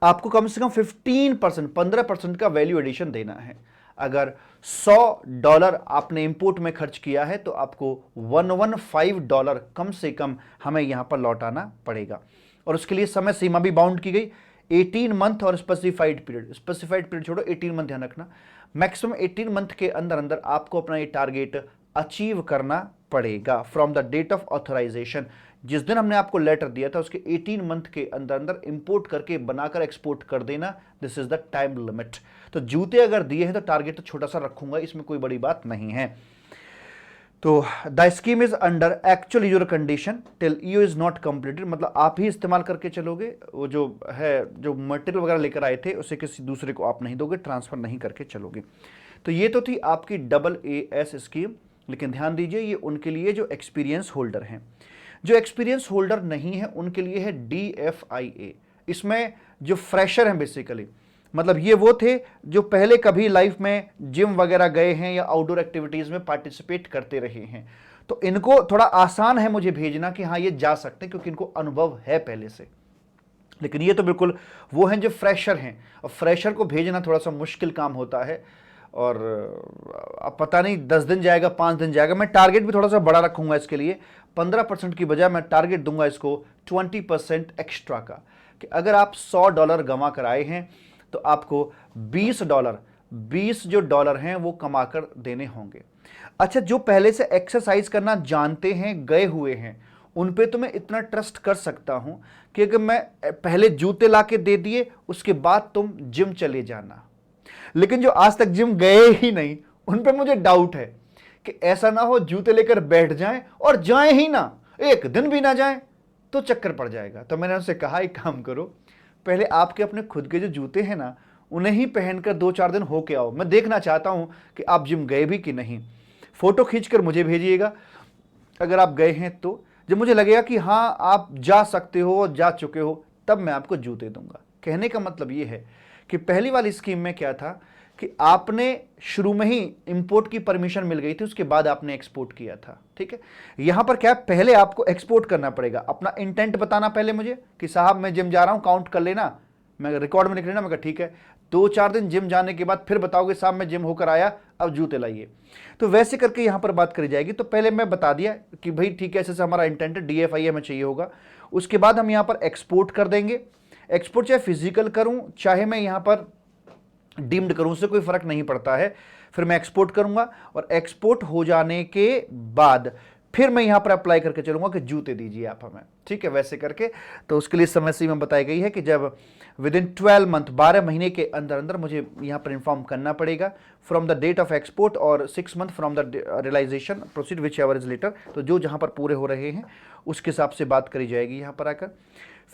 आपको कम से कम 15%, 15% का वैल्यू एडिशन देना है। अगर $100 आपने इंपोर्ट में खर्च किया है तो आपको $115 कम से कम हमें यहां पर लौटाना पड़ेगा। और उसके लिए समय सीमा भी बाउंड की गई, 18 मंथ और स्पेसिफाइड पीरियड। स्पेसिफाइड पीरियड छोड़ो, 18 मंथ ध्यान रखना। मैक्सिमम 18 मंथ के अंदर अंदर आपको अपना ये टारगेट अचीव करना पड़ेगा from the date of authorisation. जिस दिन हमने आपको लेटर दिया था उसके 18 मंथ के अंदर अंदर इंपोर्ट करके बनाकर एक्सपोर्ट कर देना, this is the time limit. तो जूते अगर दिए हैं तो टारगेट तो छोटा सा रखूंगा, इसमें कोई बड़ी बात नहीं है। तो the scheme is under actual user condition till you is not completed, मतलब आप ही इस्तेमाल करके चलोगे, वो जो है जो मटेरियल वगैरह लेकर आए थे उसे किसी दूसरे को आप नहीं दोगे, ट्रांसफर नहीं करके चलोगे। तो ये तो थी आपकी AAS स्कीम। लेकिन ध्यान दीजिए, ये उनके लिए जो एक्सपीरियंस होल्डर हैं। जो एक्सपीरियंस होल्डर नहीं है उनके लिए है DFIA। इसमें जो फ्रेशर हैं बेसिकली, मतलब ये वो थे जो पहले कभी लाइफ में जिम वगैरह गए हैं या आउटडोर एक्टिविटीज में पार्टिसिपेट करते रहे हैं, तो इनको थोड़ा आसान है मुझे भेजना कि हाँ ये जा सकते हैं क्योंकि इनको अनुभव है पहले से। लेकिन ये तो बिल्कुल वो हैं जो फ्रेशर हैं, और फ्रेशर को भेजना थोड़ा सा मुश्किल काम होता है। और अब पता नहीं 10 दिन जाएगा, 5 दिन जाएगा। मैं टारगेट भी थोड़ा सा बड़ा रखूंगा इसके लिए, 15% की बजाय मैं टारगेट दूंगा इसको 20% एक्स्ट्रा का, कि अगर आप $100 गंवा कर आए हैं तो आपको $20 जो डॉलर हैं वो कमा कर देने होंगे। अच्छा, जो पहले से एक्सरसाइज करना जानते हैं, गए हुए हैं, उन पे तो मैं इतना ट्रस्ट कर सकता हूं कि अगर मैं पहले जूते ला के दे दिए उसके बाद तुम जिम चले जाना। लेकिन जो आज तक जिम गए ही नहीं उन पे मुझे डाउट है कि ऐसा ना हो जूते लेकर बैठ जाएं और जाएं ही ना, एक दिन भी ना जाएं तो चक्कर पड़ जाएगा। तो मैंने उनसे कहा एक काम करो, पहले आपके अपने खुद के जो जूते हैं ना उन्हें ही पहनकर 2-4 दिन होके आओ। मैं देखना चाहता हूं कि आप जिम गए भी कि नहीं। फोटो खींचकर मुझे भेजिएगा अगर आप गए हैं तो। जब मुझे लगेगा कि हाँ आप जा सकते हो, जा चुके हो, तब मैं आपको जूते दूंगा। कहने का मतलब ये है कि पहली वाली स्कीम में क्या था कि आपने शुरू में ही इंपोर्ट की परमिशन मिल गई थी, उसके बाद आपने एक्सपोर्ट किया था। ठीक है, यहां पर क्या, पहले आपको एक्सपोर्ट करना पड़ेगा, अपना इंटेंट बताना पहले मुझे कि साहब मैं जिम जा रहा हूं, काउंट कर लेना, मैं रिकॉर्ड में लिख लेना। मैं कहा ठीक है, 2-4 दिन जिम जाने के बाद फिर बताओगे साहब मैं जिम होकर आया, अब जूते लाइए। तो वैसे करके यहां पर बात करी जाएगी। तो पहले मैं बता दिया कि भाई ठीक है, ऐसे हमारा इंटेंट है, DFIA हमें चाहिए होगा। उसके बाद हम यहां पर एक्सपोर्ट कर देंगे। एक्सपोर्ट चाहे फिजिकल करूं चाहे मैं यहां पर डीम्ड करूं, उससे कोई फर्क नहीं पड़ता है। फिर मैं एक्सपोर्ट करूंगा और एक्सपोर्ट हो जाने के बाद फिर मैं यहां पर अप्लाई करके चलूंगा कि जूते दीजिए आप हमें। ठीक है, वैसे करके। तो उसके लिए समय सीमा बताई गई है कि जब विदिन 12 मंथ, 12 महीने के अंदर अंदर मुझे यहां पर इन्फॉर्म करना पड़ेगा from the date of export, और 6 month from the realisation proceed whichever is later. तो जो जहां पर पूरे हो रहे हैं उसके हिसाब से बात करी जाएगी यहां पर आकर।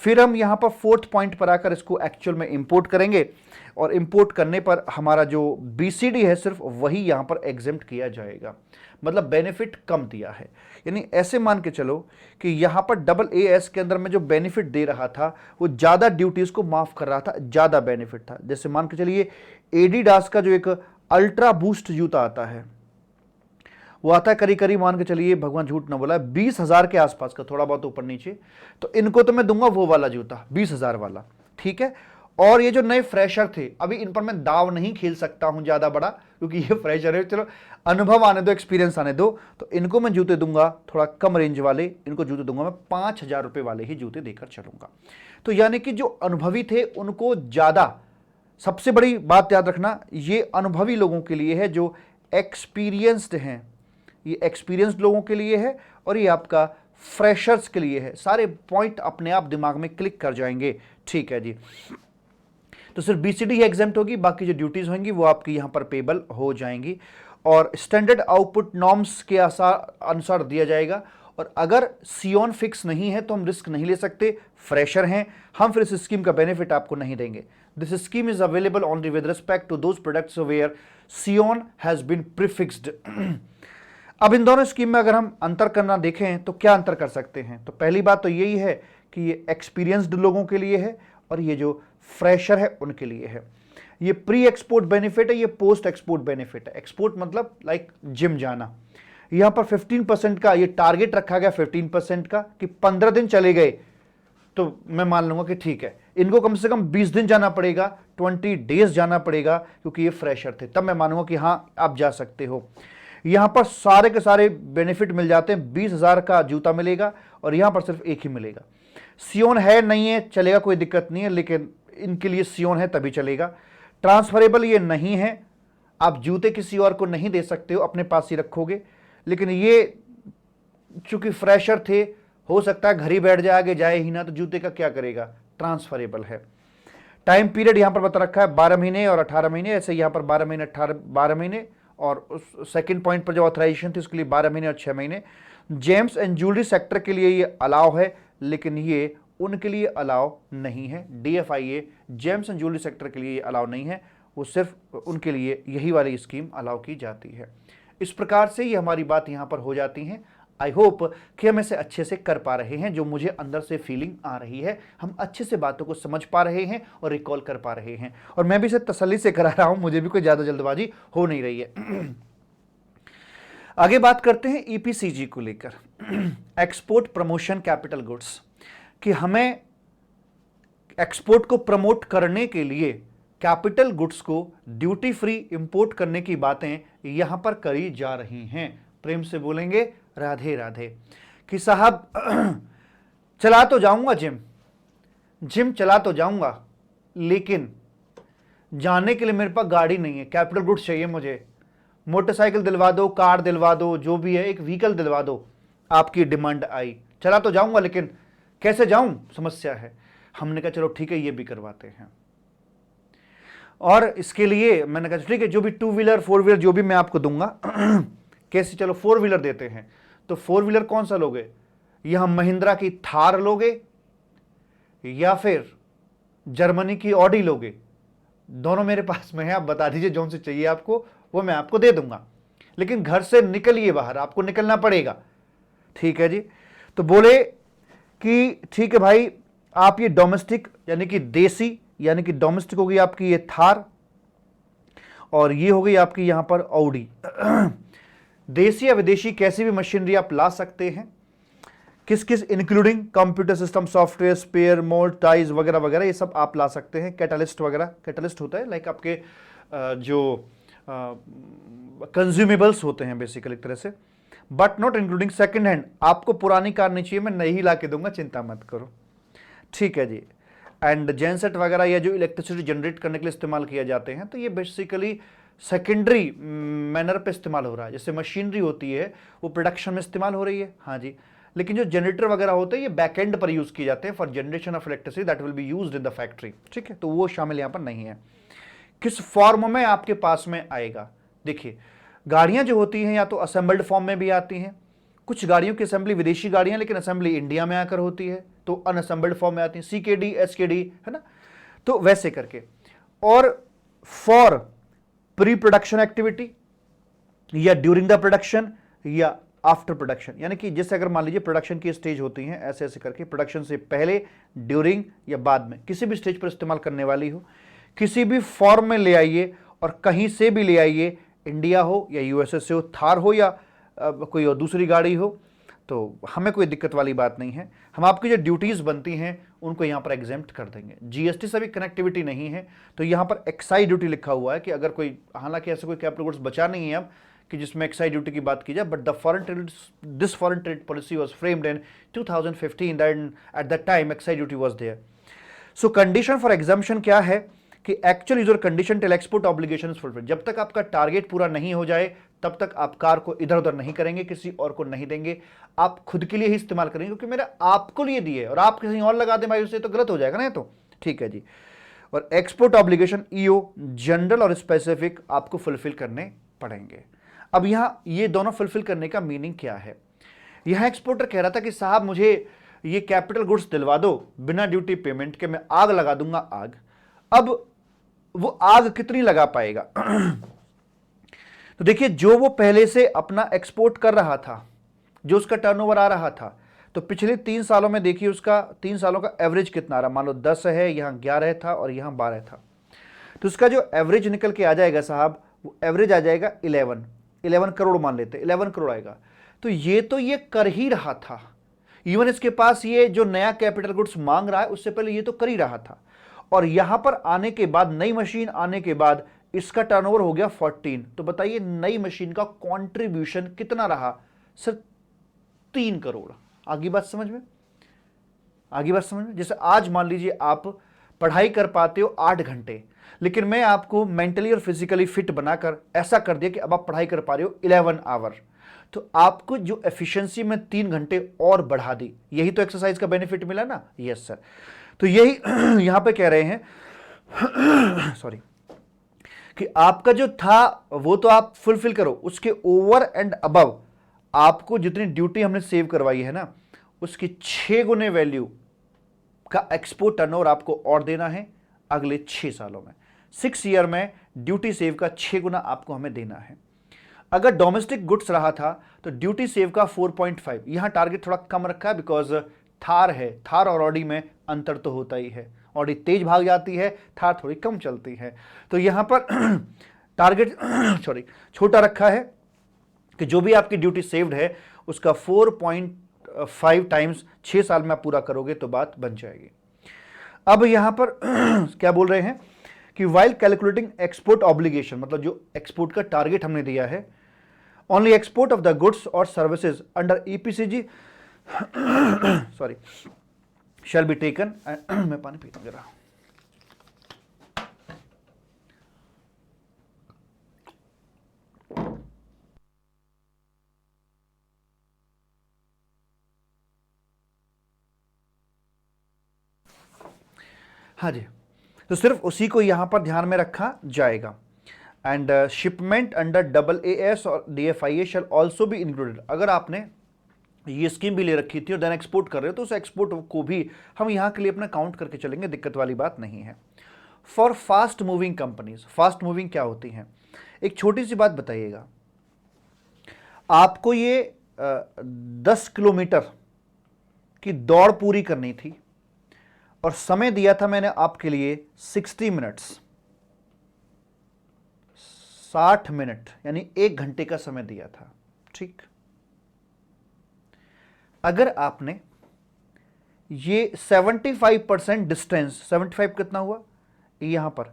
फिर हम यहां पर 4th पॉइंट पर आकर इसको एक्चुअल में इंपोर्ट करेंगे, और इंपोर्ट करने पर हमारा जो BCD है सिर्फ वही यहां पर एग्जेम्प्ट किया जाएगा, मतलब बेनिफिट कम दिया है। यानी ऐसे मान के चलो कि यहां पर AAS के अंदर में जो बेनिफिट दे रहा था वो ज्यादा ड्यूटीज को माफ कर रहा था, ज्यादा बेनिफिट था। जैसे मान के चलिए एडिडास का जो एक अल्ट्रा बूस्ट जूता आता है, वो आता है करीब करीब मान के चलिए, भगवान झूठ ना बोला, 20,000 के आसपास का, थोड़ा बहुत ऊपर नीचे। तो इनको तो मैं दूंगा वो वाला जूता 20,000 वाला। ठीक है, और ये जो नए फ्रेशर थे, अभी इन पर मैं दाव नहीं खेल सकता हूं ज्यादा बड़ा, क्योंकि ये फ्रेशर है, चलो अनुभव आने दो, एक्सपीरियंस आने दो। तो इनको मैं जूते दूंगा थोड़ा कम रेंज वाले, इनको जूते दूंगा मैं 5,000 रुपए वाले ही जूते देकर चलूंगा। तो यानी कि जो अनुभवी थे उनको ज्यादा, सबसे बड़ी बात याद रखना, ये अनुभवी लोगों के लिए है, जो एक्सपीरियंस्ड हैं, ये एक्सपीरियंस्ड लोगों के लिए है, और ये आपका फ्रेशर्स के लिए है। सारे पॉइंट अपने आप दिमाग में क्लिक कर जाएंगे। ठीक है जी, तो सिर्फ BCD ही एग्जेम्प्ट होगी, बाकी जो ड्यूटीज होंगी वो आपकी यहां पर पेबल हो जाएंगी, और स्टैंडर्ड आउटपुट नॉर्म्स के अनुसार दिया जाएगा। और अगर सियोन फिक्स नहीं है तो हम रिस्क नहीं ले सकते, फ्रेशर हैं हम, फिर इस स्कीम का बेनिफिट आपको नहीं देंगे। This scheme is available only with respect to those products where SION has been prefixed. अब इन दोनों स्कीम में अगर हम अंतर करना देखें तो क्या अंतर कर सकते हैं, तो पहली बात तो यही है कि ये एक्सपीरियंस्ड लोगों के लिए है और ये जो फ्रेशर है उनके लिए है। ये प्री एक्सपोर्ट बेनिफिट है, ये पोस्ट एक्सपोर्ट बेनिफिट है। एक्सपोर्ट मतलब लाइक जिम जाना, यहां पर 15% का ये टारगेट रखा गया 15% का कि 15 दिन चले गए तो मैं मान लूंगा कि ठीक है, इनको कम से कम 20 दिन जाना पड़ेगा, 20 डेज जाना पड़ेगा क्योंकि ये फ्रेशर थे, तब मैं मानूंगा कि हाँ आप जा सकते हो। यहां पर सारे के सारे बेनिफिट मिल जाते हैं, 20,000 का जूता मिलेगा और यहां पर सिर्फ एक ही मिलेगा। सियोन है नहीं है चलेगा, कोई दिक्कत नहीं है, लेकिन इनके लिए सियोन है तभी चलेगा। ट्रांसफरेबल ये नहीं है, आप जूते किसी और को नहीं दे सकते हो, अपने पास ही रखोगे, लेकिन ये चूंकि फ्रेशर थे हो सकता है घर ही बैठ जाए, आगे जाए ही ना, तो जूते का क्या करेगा, ट्रांसफरेबल है। टाइम पीरियड यहां पर बता रखा है 12 महीने और 18 महीने, ऐसे यहां पर 12 महीने 12 महीने, और उस सेकंड पॉइंट पर जो ऑथराइजेशन थी उसके लिए 12 महीने और 6 महीने। जेम्स एंड ज्वेलरी सेक्टर के लिए ये अलाउ है, लेकिन ये उनके लिए अलाउ नहीं है। DFIA James and jewellery sector के लिए अलाउ नहीं है, वो सिर्फ उनके लिए यही वाली स्कीम अलाउ की जाती है। इस प्रकार से ये हमारी बात यहां पर हो जाती है। आई होप कि हम इसे अच्छे से कर पा रहे हैं, जो मुझे अंदर से फीलिंग आ रही है, हम अच्छे से बातों को समझ पा रहे हैं और रिकॉल कर पा रहे हैं, और मैं भी इसे तसल्ली से करा रहा हूं, मुझे भी कोई ज्यादा जल्दबाजी हो नहीं रही है। आगे बात करते हैं EPCG को लेकर, एक्सपोर्ट प्रमोशन कैपिटल गुड्स, कि हमें एक्सपोर्ट को प्रमोट करने के लिए कैपिटल गुड्स को ड्यूटी फ्री इंपोर्ट करने की बातें यहां पर करी जा रही हैं। प्रेम से बोलेंगे राधे राधे। कि साहब चला तो जाऊंगा जिम चला तो जाऊंगा, लेकिन जाने के लिए मेरे पास गाड़ी नहीं है, कैपिटल गुड्स चाहिए मुझे, मोटरसाइकिल दिलवा दो, कार दिलवा दो, जो भी है एक व्हीकल दिलवा दो। आपकी डिमांड आई, चला तो जाऊंगा लेकिन कैसे जाऊं, समस्या है। हमने कहा चलो ठीक है ये भी करवाते हैं, और इसके लिए मैंने कहा ठीक है जो भी 2 व्हीलर 4 व्हीलर जो भी मैं आपको दूंगा कैसे, चलो 4 व्हीलर देते हैं। तो 4 व्हीलर कौन सा लोगे, यहां महिंद्रा की थार लोगे या फिर जर्मनी की ऑडी लोगे, दोनों मेरे पास में है, आप बता दीजिए जो से चाहिए आपको, वो मैं आपको दे दूंगा, लेकिन घर से निकलिए बाहर, आपको निकलना पड़ेगा। ठीक है जी, तो बोले कि ठीक है भाई, आप ये डोमेस्टिक यानी कि देसी, यानी कि डोमेस्टिक होगी आपकी ये थार, और ये हो गई आपकी यहां पर ऑडी। देसी या विदेशी कैसी भी मशीनरी आप ला सकते हैं, किस किस, including computer system, software, spare, mould, dies वगैरह वगैरह, ये सब आप ला सकते हैं। कैटलिस्ट वगैरह, कैटलिस्ट होता है लाइक आपके जो कंज्यूमेबल्स होते हैं बेसिकली एक तरह से, but not including second hand. आपको पुरानी कार नहीं चाहिए, मैं नई ला के दूंगा, चिंता मत करो। ठीक है जी। एंड जेनसेट वगैरह या जो इलेक्ट्रिसिटी जनरेट करने के लिए इस्तेमाल किए जाते हैं, तो ये बेसिकली सेकेंडरी मैनर पे इस्तेमाल हो रहा है। जैसे मशीनरी होती है वो प्रोडक्शन में इस्तेमाल हो रही है, हाँ जी, लेकिन जो जनरेटर वगैरह होते हैं ये बैक एंड पर यूज किए जाते हैं for generation of electricity that will be used in the factory. ठीक है, तो वो शामिल यहां पर नहीं है। किस फॉर्म में आपके पास में आएगा, देखिए गाड़ियां जो होती हैं या तो असेंबल्ड फॉर्म में भी आती हैं, कुछ गाड़ियों की असेंबली विदेशी गाड़ियां लेकिन असेंबली इंडिया में आकर होती है, तो अनअसेंबल्ड फॉर्म में आती हैं, CKD SKD, है ना, तो वैसे करके। और फॉर प्री प्रोडक्शन एक्टिविटी या ड्यूरिंग द प्रोडक्शन या आफ्टर प्रोडक्शन, यानी कि जैसे अगर मान लीजिए प्रोडक्शन की स्टेज होती हैं ऐसे ऐसे करके, प्रोडक्शन से पहले, ड्यूरिंग या बाद में, किसी भी स्टेज पर इस्तेमाल करने वाली हो, किसी भी फॉर्म में ले आइए और कहीं से भी ले आइए, इंडिया हो या USA से हो, थार हो या कोई और दूसरी गाड़ी हो, तो हमें कोई दिक्कत वाली बात नहीं है। हम आपकी जो ड्यूटीज़ बनती हैं उनको यहाँ पर एग्जेम्प्ट कर देंगे। GST से भी कनेक्टिविटी नहीं है, तो यहाँ पर एक्साइज ड्यूटी लिखा हुआ है कि अगर कोई, हालांकि ऐसे कोई कैपिटल गुड्स बचा नहीं है अब कि जिसमें एक्साइज ड्यूटी की बात की जाए, but this foreign trade policy was framed in 2015, that at that time excise duty was there. So condition for exemption क्या है कि actual user condition till export obligation is fulfilled, जब तक आपका टारगेट पूरा नहीं हो जाए तब तक आप कार को इधर उधर नहीं करेंगे, किसी और को नहीं देंगे, आप खुद के लिए ही इस्तेमाल करेंगे, क्योंकि मैंने आपको लिए दिए और आप किसी और लगा दें भाई, उससे तो गलत हो जाएगा ना। तो ठीक है जी। और एक्सपोर्ट ऑब्लिगेशन EO जनरल और स्पेसिफिक आपको फुलफिल करने पड़ेंगे। अब यहां ये दोनों फुलफिल करने का मीनिंग क्या है, यह एक्सपोर्टर कह रहा था कि साहब मुझे ये कैपिटल गुड्स दिलवा दो बिना ड्यूटी पेमेंट के, मैं आग लगा दूंगा आग। अब वो आग कितनी लगा पाएगा? तो देखिए, जो वो पहले से अपना एक्सपोर्ट कर रहा था, जो उसका टर्नओवर आ रहा था, तो पिछले 3 सालों में देखिए उसका 3 सालों का एवरेज कितना आ रहा, मान लो 10 है, यहां 11 था और यहां 12 था, तो उसका जो एवरेज निकल के आ जाएगा साहब, वो एवरेज आ जाएगा 11 करोड़ मान लेते, 11 करोड़ आएगा। तो ये कर ही रहा था, इवन इसके पास ये जो नया कैपिटल गुड्स मांग रहा है उससे पहले ये तो कर ही रहा था। और यहां पर आने के बाद, नई मशीन आने के बाद इसका टर्नओवर हो गया 14। तो बताइए नई मशीन का कंट्रीब्यूशन कितना रहा? सिर्फ 3 करोड़। आगे बात समझ में? आगे बात समझ में? जैसे आज मान लीजिए आप पढ़ाई कर पाते हो 8 घंटे, लेकिन मैं आपको मेंटली और फिजिकली फिट बनाकर ऐसा कर दिया कि अब आप पढ़ाई कर पा रहे हो 11 आवर, तो आपको जो एफिशिएंसी में 3 घंटे और बढ़ा दी। यही तो एक्सरसाइज का बेनिफिट मिला ना? Yes sir. तो यही यहां पे कह रहे हैं सॉरी, कि आपका जो था वो तो आप फुलफिल करो, उसके ओवर एंड अबव आपको जितनी ड्यूटी हमने सेव करवाई है ना, उसकी 6 गुने वैल्यू का एक्सपोर्ट टर्नओवर आपको और देना है अगले 6 सालों में। 6 ईयर में ड्यूटी सेव का 6 गुना आपको हमें देना है। अगर डोमेस्टिक गुड्स रहा था तो ड्यूटी सेव का 4.5, यहां टारगेट थोड़ा कम रखा है बिकॉज थार है, थार और ऑडी में अंतर तो होता ही है, ऑडी तेज भाग जाती है, थार थोड़ी कम चलती है। तो यहां पर टारगेट सॉरी छोटा रखा है कि जो भी आपकी ड्यूटी सेव्ड है उसका 4.5 टाइम्स 6 साल में आप पूरा करोगे तो बात बन जाएगी। अब यहां पर क्या बोल रहे हैं कि वाइल कैलकुलेटिंग एक्सपोर्ट ऑब्लिगेशन, मतलब जो एक्सपोर्ट का टारगेट हमने दिया है, only export of the goods और services under EPCG sorry shall be taken. मैं पानी पीता हूं जरा। हाँ जी, तो सिर्फ उसी को यहां पर ध्यान में रखा जाएगा। एंड शिपमेंट अंडर AAS और DFIA शैल ऑल्सो भी इंक्लूडेड। अगर आपने ये स्कीम भी ले रखी थी और देन एक्सपोर्ट कर रहे हो तो उस एक्सपोर्ट को भी हम यहां के लिए अपना काउंट करके चलेंगे, दिक्कत वाली बात नहीं है। For fast moving companies, fast moving क्या होती हैं? एक छोटी सी बात बताइएगा, आपको ये 10 किलोमीटर की दौड़ पूरी करनी थी और समय दिया था मैंने आपके लिए 60 मिनट्स, 60 मिनट यानी 1 घंटे का समय दिया था, ठीक। अगर आपने ये 75% डिस्टेंस, 75 कितना हुआ यहां पर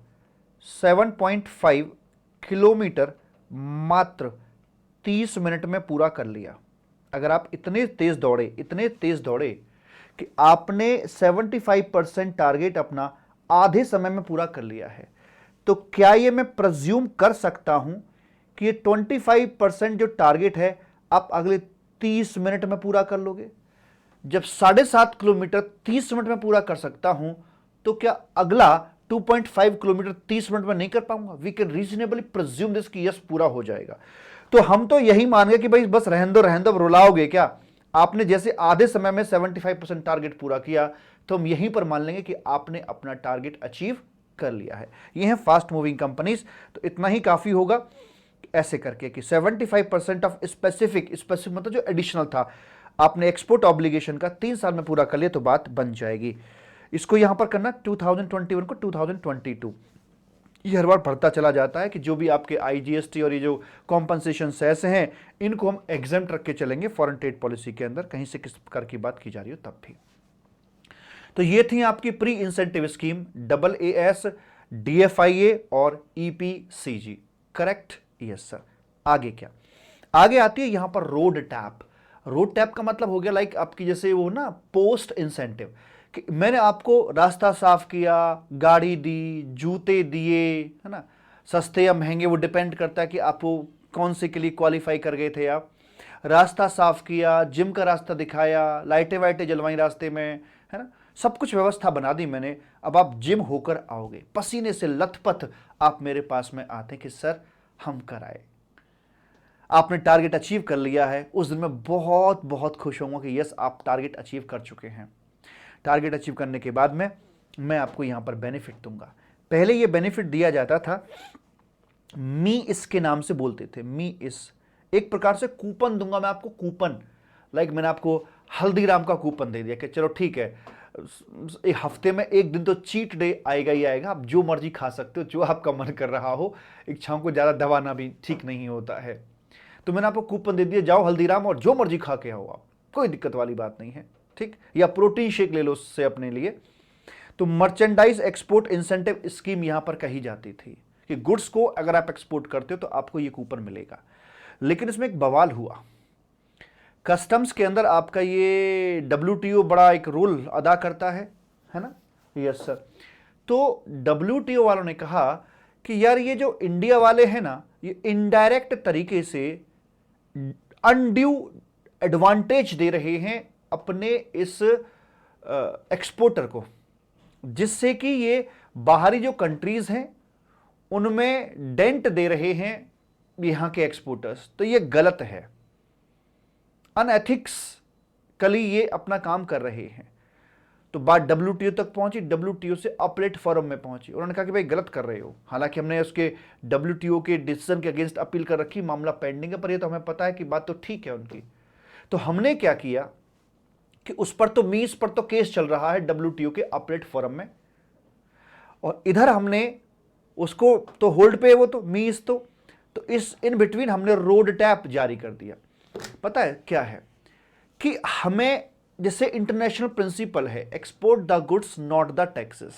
7.5 किलोमीटर मात्र 30 मिनट में पूरा कर लिया। अगर आप इतने तेज दौड़े कि आपने 75% टारगेट अपना आधे समय में पूरा कर लिया है, तो क्या ये मैं प्रज्यूम कर सकता हूं कि ये 25% जो टारगेट है आप अगले 30 मिनट में पूरा कर लोगे? जब 7.5 किलोमीटर 30 मिनट में पूरा कर सकता हूं, तो क्या अगला 2.5 किलोमीटर 30 मिनट में नहीं कर पाऊंगा? We can reasonably presume this कि यस पूरा हो जाएगा। तो हम तो यही मान गए कि भाई बस रहने दो, रुलाओगे क्या? आपने जैसे आधे समय में 75% टारगेट पूरा किया, तो हम यहीं पर मान लेंगे कि आपने अपना टारगेट अचीव कर लिया है। ये है फास्ट मूविंग कंपनीज। तो इतना ही काफी होगा ऐसे करके कि 75% ऑफ स्पेसिफिक मतलब जो एडिशनल था आपने एक्सपोर्ट ऑब्लिगेशन का 3 साल में पूरा कर लिया तो बात बन जाएगी। इसको यहां पर करना 2021 को 2022, ये हर बार बढ़ता चला जाता है कि जो भी आपके IGST और ये जो कॉम्पनसेशन सेस हैं इनको हम एग्जेम्प्ट रख के चलेंगे फॉरेन ट्रेड पॉलिसी के अंदर, कहीं से किस प्रकार की बात की जा रही हो तब भी। तो ये थी आपकी pre incentive scheme AAS, DFIA और EPCG, करेक्ट? Yes sir. आगे क्या? आगे आती है यहां पर रोड टैप। रोड टैप का मतलब हो गया लाइक आपकी जैसे वो ना पोस्ट इंसेंटिव, कि मैंने आपको रास्ता साफ किया, गाड़ी दी, जूते दिए, है ना, सस्ते या महंगे वो डिपेंड करता है कि आपको कौन से के लिए क्वालिफाई कर गए थे आप। रास्ता साफ किया, जिम का रास्ता दिखाया, लाइटें वाइटें जलवाई रास्ते में, है ना, सब कुछ व्यवस्था बना दी मैंने। अब आप जिम होकर आओगे, पसीने से लथपथ आप मेरे पास में आते कि सर हम कराए। आपने टारगेट अचीव कर लिया है, उस दिन मैं बहुत बहुत खुश होऊंगा कि यस आप टारगेट अचीव कर चुके हैं। टारगेट अचीव करने के बाद में मैं आपको यहां पर बेनिफिट दूंगा। पहले ये बेनिफिट दिया जाता था, मी इस के नाम से बोलते थे, मी इस, एक प्रकार से कूपन दूंगा मैं आपको, कूपन। लाइक मैंने आपको हल्दीराम का कूपन दे दिया कि चलो ठीक है, एक हफ्ते में एक दिन तो चीट डे आएगा ही आएगा, आप जो मर्जी खा सकते हो, जो आपका मन कर रहा हो, इच्छाओं को ज्यादा दबाना भी ठीक नहीं होता है। तो मैंने आपको कूपन दे दिया, जाओ हल्दीराम और जो मर्जी खा के आओ आप, कोई दिक्कत वाली बात नहीं है, ठीक। या प्रोटीन शेक ले लो उससे अपने लिए। तो मर्चेंडाइज एक्सपोर्ट इंसेंटिव स्कीम यहां पर कही जाती थी कि गुड्स को अगर आप एक्सपोर्ट करते हो तो आपको ये कूपन मिलेगा। लेकिन इसमें एक बवाल हुआ, कस्टम्स के अंदर आपका ये WTO बड़ा एक रोल अदा करता है ना? Yes sir. तो WTO वालों ने कहा कि यार ये जो इंडिया वाले हैं ना, ये इनडायरेक्ट तरीके से अनड्यू एडवांटेज दे रहे हैं अपने इस एक्सपोर्टर को, जिससे कि ये बाहरी जो कंट्रीज हैं उनमें डेंट दे रहे हैं यहां के एक्सपोर्टर्स। तो ये गलत है, अनएथिक्स कली ये अपना काम कर रहे हैं। तो बात WTO तक पहुंची, WTO से अपीलेट फोरम में पहुंची, उन्होंने कहा कि भाई गलत कर रहे हो। हालांकि हमने उसके WTO के डिसीजन के अगेंस्ट अपील कर रखी, मामला पेंडिंग है, पर ये तो हमें पता है कि बात तो ठीक है उनकी। तो हमने क्या किया कि उस पर तो मीस पर तो केस चल रहा है WTO के अपीलेट फोरम में, और इधर हमने उसको तो होल्ड पे, वो तो मीस तो इस इन बिटवीन हमने रोड टैप जारी कर दिया। पता है क्या है कि हमें, जैसे इंटरनेशनल प्रिंसिपल है, export the goods not the taxes.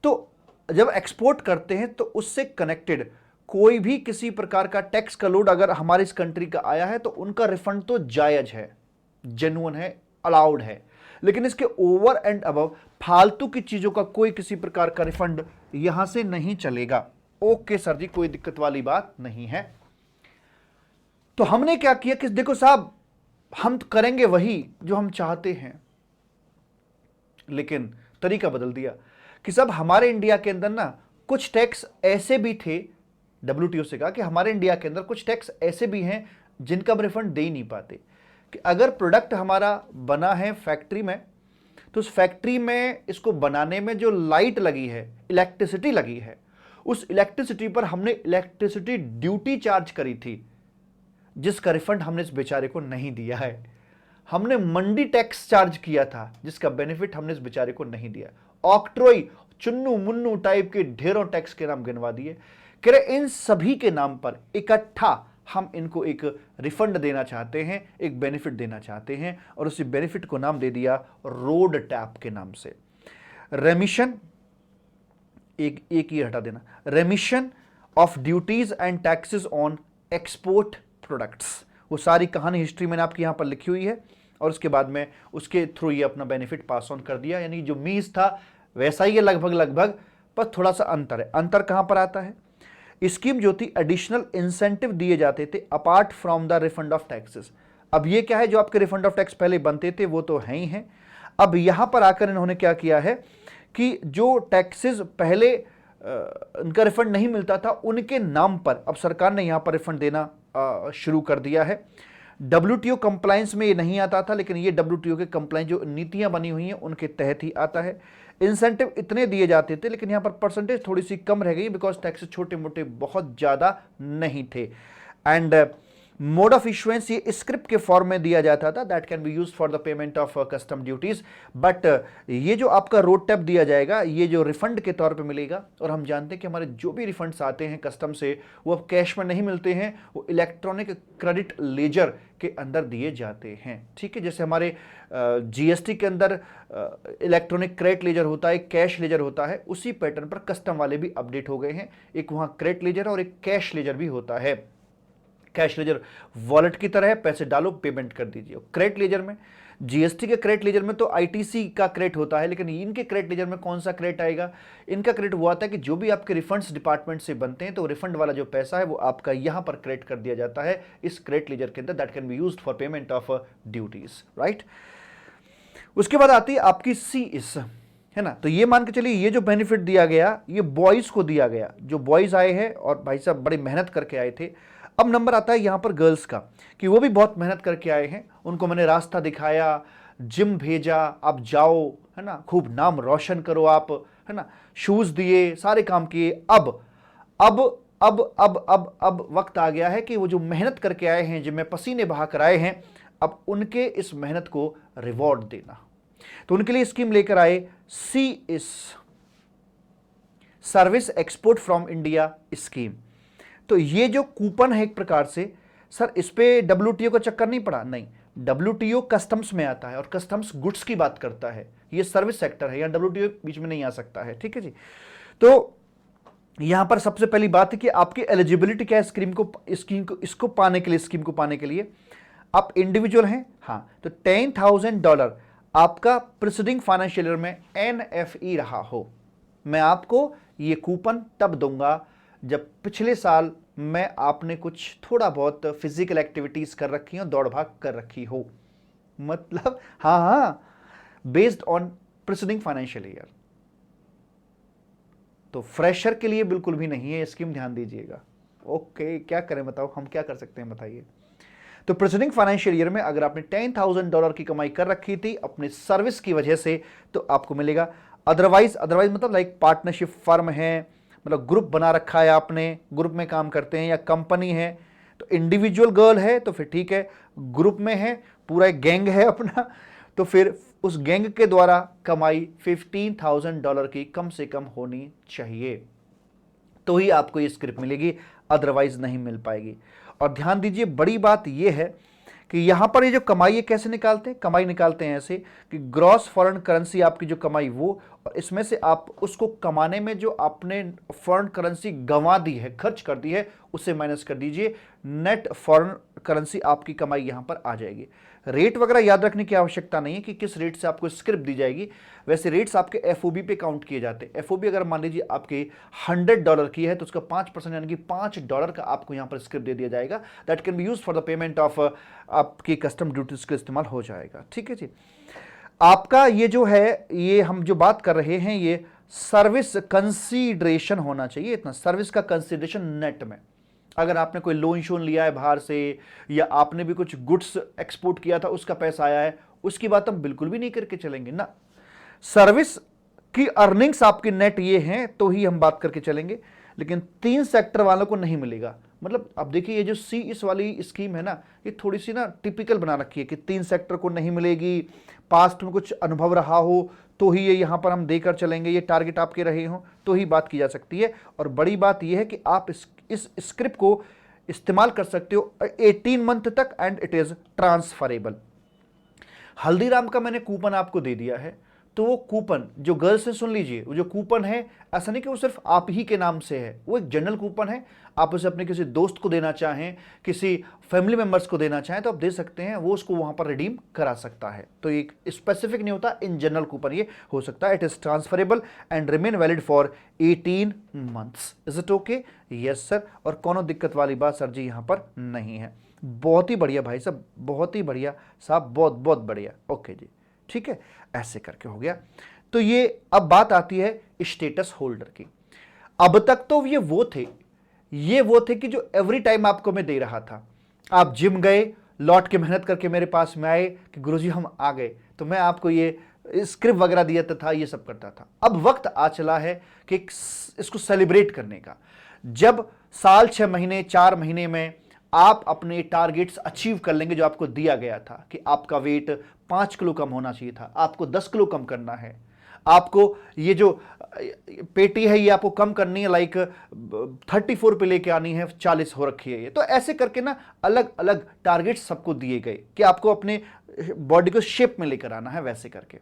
तो जब एक्सपोर्ट करते हैं तो उससे कनेक्टेड कोई भी किसी प्रकार का टैक्स का लोड अगर हमारी इस कंट्री का आया है तो उनका रिफंड तो जायज है, जेन्युइन है, अलाउड है। लेकिन इसके ओवर एंड अबव फालतू की चीजों का कोई किसी प्रकार का रिफंड यहां से नहीं चलेगा। ओके सर जी, कोई दिक्कत वाली बात नहीं है। तो हमने क्या किया कि देखो साहब, हम करेंगे वही जो हम चाहते हैं, लेकिन तरीका बदल दिया कि सब हमारे इंडिया के अंदर ना कुछ टैक्स ऐसे भी थे, WTO से कहा कि हमारे इंडिया के अंदर कुछ टैक्स ऐसे भी हैं जिनका हम रिफंड दे ही नहीं पाते। कि अगर प्रोडक्ट हमारा बना है फैक्ट्री में, तो उस फैक्ट्री में इसको बनाने में जो लाइट लगी है, इलेक्ट्रिसिटी लगी है, उस इलेक्ट्रिसिटी पर हमने इलेक्ट्रिसिटी ड्यूटी चार्ज करी थी, जिसका रिफंड हमने इस बेचारे को नहीं दिया है। हमने मंडी टैक्स चार्ज किया था, जिसका बेनिफिट हमने इस बेचारे को नहीं दिया। ऑक्ट्रोई, चुन्नू मुन्नू टाइप के ढेरों टैक्स के नाम गिनवा दिए। कह रहे इन सभी के नाम पर इकट्ठा हम इनको एक रिफंड देना चाहते हैं, एक बेनिफिट देना चाहते हैं, और उसी बेनिफिट को नाम दे दिया रोड टैप के नाम से। रेमिशन, एक ही हटा देना, रेमिशन of duties and taxes on export products. वो सारी कहानी हिस्ट्री मैंने आपकी यहां पर लिखी हुई है, और उसके बाद में उसके थ्रू ये अपना बेनिफिट पास ऑन कर दिया। यानी जो मीज था वैसा ही है लगभग, पर थोड़ा सा अंतर है। अंतर कहां पर आता है? स्कीम जो थी एडिशनल इंसेंटिव दिए जाते थे apart from the refund of taxes. अब ये क्या है, जो आपके रिफंड ऑफ टैक्स पहले बनते थे वो तो है ही हैं। अब यहां पर आकर इन्होंने क्या किया है कि जो टैक्सेस पहले उनका रिफंड नहीं मिलता था, उनके नाम पर अब सरकार ने यहां पर रिफंड देना शुरू कर दिया है। WTO कंप्लायंस में ये नहीं आता था, लेकिन ये WTO के कंप्लायंस जो नीतियां बनी हुई हैं उनके तहत ही आता है। इंसेंटिव इतने दिए जाते थे, लेकिन यहां पर परसेंटेज थोड़ी सी कम रह गई, बिकॉज टैक्स छोटे मोटे बहुत ज्यादा नहीं थे। एंड मोड ऑफ इशुएंस ये स्क्रिप्ट के फॉर्म में दिया जाता था, that can be used for the payment of custom duties. But ये जो आपका रोड टैप दिया जाएगा, ये जो रिफंड के तौर पे मिलेगा, और हम जानते हैं कि हमारे जो भी रिफंड्स आते हैं कस्टम से, वो अब कैश में नहीं मिलते हैं, वो इलेक्ट्रॉनिक क्रेडिट लेजर के अंदर दिए जाते हैं। ठीक है, जैसे हमारे GST के अंदर इलेक्ट्रॉनिक क्रेडिट लेजर होता है, कैश लेजर होता है, उसी पैटर्न पर कस्टम वाले भी अपडेट हो गए हैं। एक वहाँ क्रेडिट लेजर और एक कैश लेजर भी होता है। कैश लेजर वॉलेट की तरह है, पैसे डालो पेमेंट कर दीजिए। क्रेडिट लेजर में, GST के क्रेडिट लेजर में तो ITC का क्रेडिट होता है, लेकिन इनके क्रेडिट लेजर में कौन सा क्रेडिट आएगा? इनका क्रेडिट वो आता है कि जो भी आपके रिफंड्स डिपार्टमेंट से बनते हैं, तो रिफंड वाला जो पैसा है वो आपका यहां पर क्रेडिट कर दिया जाता है इस क्रेडिट लेजर के अंदर, that can be used for payment of duties, right. उसके बाद आती है आपकी CS, है ना। तो ये मान के चलिए, ये जो बेनिफिट दिया गया ये बॉयज को दिया गया, जो बॉयज आए हैं और भाई साहब बड़ी मेहनत करके आए थे। अब नंबर आता है यहाँ पर गर्ल्स का, कि वो भी बहुत मेहनत करके आए हैं, उनको मैंने रास्ता दिखाया, जिम भेजा, आप जाओ, है ना, खूब नाम रोशन करो आप, है ना, शूज दिए, सारे काम किए। अब वक्त आ गया है कि वो जो मेहनत करके आए हैं, जिनमें पसीने बहा कर आए हैं, अब उनके इस मेहनत को रिवॉर्ड देना। तो उनके लिए स्कीम लेकर आए सी इस service export from India scheme. तो ये जो कूपन है एक प्रकार से, सर इस पे डब्ल्यूटीओ का चक्कर नहीं पड़ा, नहीं, डब्ल्यूटीओ कस्टम्स में आता है और कस्टम्स गुड्स की बात करता है, ये सर्विस सेक्टर है, यहां डब्ल्यूटीओ बीच में नहीं आ सकता है, ठीक है जी। तो यहां पर सबसे पहली बात है कि आपकी एलिजिबिलिटी क्या है इसको पाने के लिए, स्कीम को पाने के लिए। आप इंडिविजुअल हैं, हाँ, तो $10,000 आपका प्रीसीडिंग फाइनेंशियल ईयर में एनएफई रहा हो। मैं आपको ये कूपन तब दूंगा जब पिछले साल में आपने कुछ थोड़ा बहुत फिजिकल एक्टिविटीज कर रखी हो, दौड़ भाग कर रखी हो, मतलब हाँ, based on preceding financial year. तो फ्रेशर के लिए बिल्कुल भी नहीं है स्कीम, ध्यान दीजिएगा। ओके, क्या करें बताओ, हम क्या कर सकते हैं बताइए। तो प्रीसीडिंग फाइनेंशियल ईयर में अगर आपने $10,000 की कमाई कर रखी थी अपने सर्विस की वजह से, तो आपको मिलेगा। अदरवाइज मतलब लाइक पार्टनरशिप फर्म है, मतलब ग्रुप बना रखा है आपने, ग्रुप में काम करते हैं, या कंपनी है, तो इंडिविजुअल गर्ल है तो फिर ठीक है, ग्रुप में है, पूरा एक गैंग है अपना, तो फिर उस गैंग के द्वारा कमाई $15,000 की कम से कम होनी चाहिए, तो ही आपको ये स्क्रिप्ट मिलेगी, अदरवाइज नहीं मिल पाएगी। और ध्यान दीजिए, बड़ी बात यह है कि यहां पर ये जो कमाई है कैसे निकालते हैं, कमाई निकालते हैं ऐसे कि ग्रॉस फॉरेन करेंसी आपकी जो कमाई वो, और इसमें से आप उसको कमाने में जो आपने फॉरेन करेंसी गंवा दी है, खर्च कर दी है, उसे माइनस कर दीजिए, नेट फॉरेन करेंसी आपकी कमाई यहां पर आ जाएगी। रेट वगैरह याद रखने की आवश्यकता नहीं है कि किस रेट से आपको स्क्रिप्ट दी जाएगी, वैसे रेट्स आपके एफओबी पे काउंट किए जाते हैं। एफओबी अगर मान लीजिए आपके $100 की है तो उसका 5% यानी कि $5 का आपको यहां पर स्क्रिप्ट दे दिया जाएगा, that can be use for the payment of आपकी कस्टम ड्यूटीज का इस्तेमाल हो जाएगा, ठीक है जी। आपका ये जो है, ये हम जो बात कर रहे हैं, ये सर्विस कंसीडरेशन होना चाहिए, इतना सर्विस का कंसीडरेशन नेट में। अगर आपने कोई लोन शोन लिया है बाहर से, या आपने भी कुछ गुड्स एक्सपोर्ट किया था उसका पैसा आया है, उसकी बात हम बिल्कुल भी नहीं करके चलेंगे ना। सर्विस की अर्निंग्स आपकी नेट ये हैं तो ही हम बात करके चलेंगे, लेकिन 3 सेक्टर वालों को नहीं मिलेगा। मतलब अब देखिए, ये जो सी इस वाली स्कीम है ना, ये थोड़ी सी ना टिपिकल बना रखी है कि 3 सेक्टर को नहीं मिलेगी, पास्ट में कुछ अनुभव रहा हो तो ही ये यहाँ पर हम देकर चलेंगे, ये टारगेट आपके रहे हों तो ही बात की जा सकती है। और बड़ी बात यह है कि आप इस स्क्रिप्ट को इस्तेमाल कर सकते हो 18 मंथ तक, and it is transferable. Haldiram का मैंने कूपन आपको दे दिया है, तो वो कूपन जो गर्ल्स से सुन लीजिए, वो जो कूपन है, ऐसा नहीं कि वो सिर्फ आप ही के नाम से है, वो एक जनरल कूपन है। आप उसे अपने किसी दोस्त को देना चाहें, किसी फैमिली मेंबर्स को देना चाहें तो आप दे सकते हैं, वो उसको वहां पर रिडीम करा सकता है। तो एक स्पेसिफिक नहीं होता, इन जनरल कूपन ये हो सकता है। It is transferable and remain valid for 18 months. Is it okay? Yes sir. और कोनो दिक्कत वाली बात सर जी यहाँ पर नहीं है। बहुत ही बढ़िया भाई साहब, बहुत ही बढ़िया साहब, बहुत बहुत बढ़िया। ओके जी, ठीक है, ऐसे करके हो गया। तो ये अब बात आती है स्टेटस होल्डर की। अब तक तो ये वो थे कि जो एवरी टाइम आपको मैं दे रहा था, आप जिम गए, लौट के मेहनत करके मेरे पास में आए कि गुरुजी हम आ गए, तो मैं आपको ये स्क्रिप्ट वगैरह दिया था, ये सब करता था। अब वक्त आ चला है कि इसको सेलिब्रेट करने का, जब साल 6 महीने 4 महीने में आप अपने टारगेट्स अचीव कर लेंगे। जो आपको दिया गया था कि आपका वेट 5 किलो कम होना चाहिए था, आपको 10 किलो कम करना है, आपको ये जो पेटी है ये आपको कम करनी है, लाइक 34 पे लेके आनी है, 40 हो रखी है ये। तो ऐसे करके ना अलग अलग टारगेट सबको दिए गए कि आपको अपने बॉडी को शेप में लेकर आना है, वैसे करके।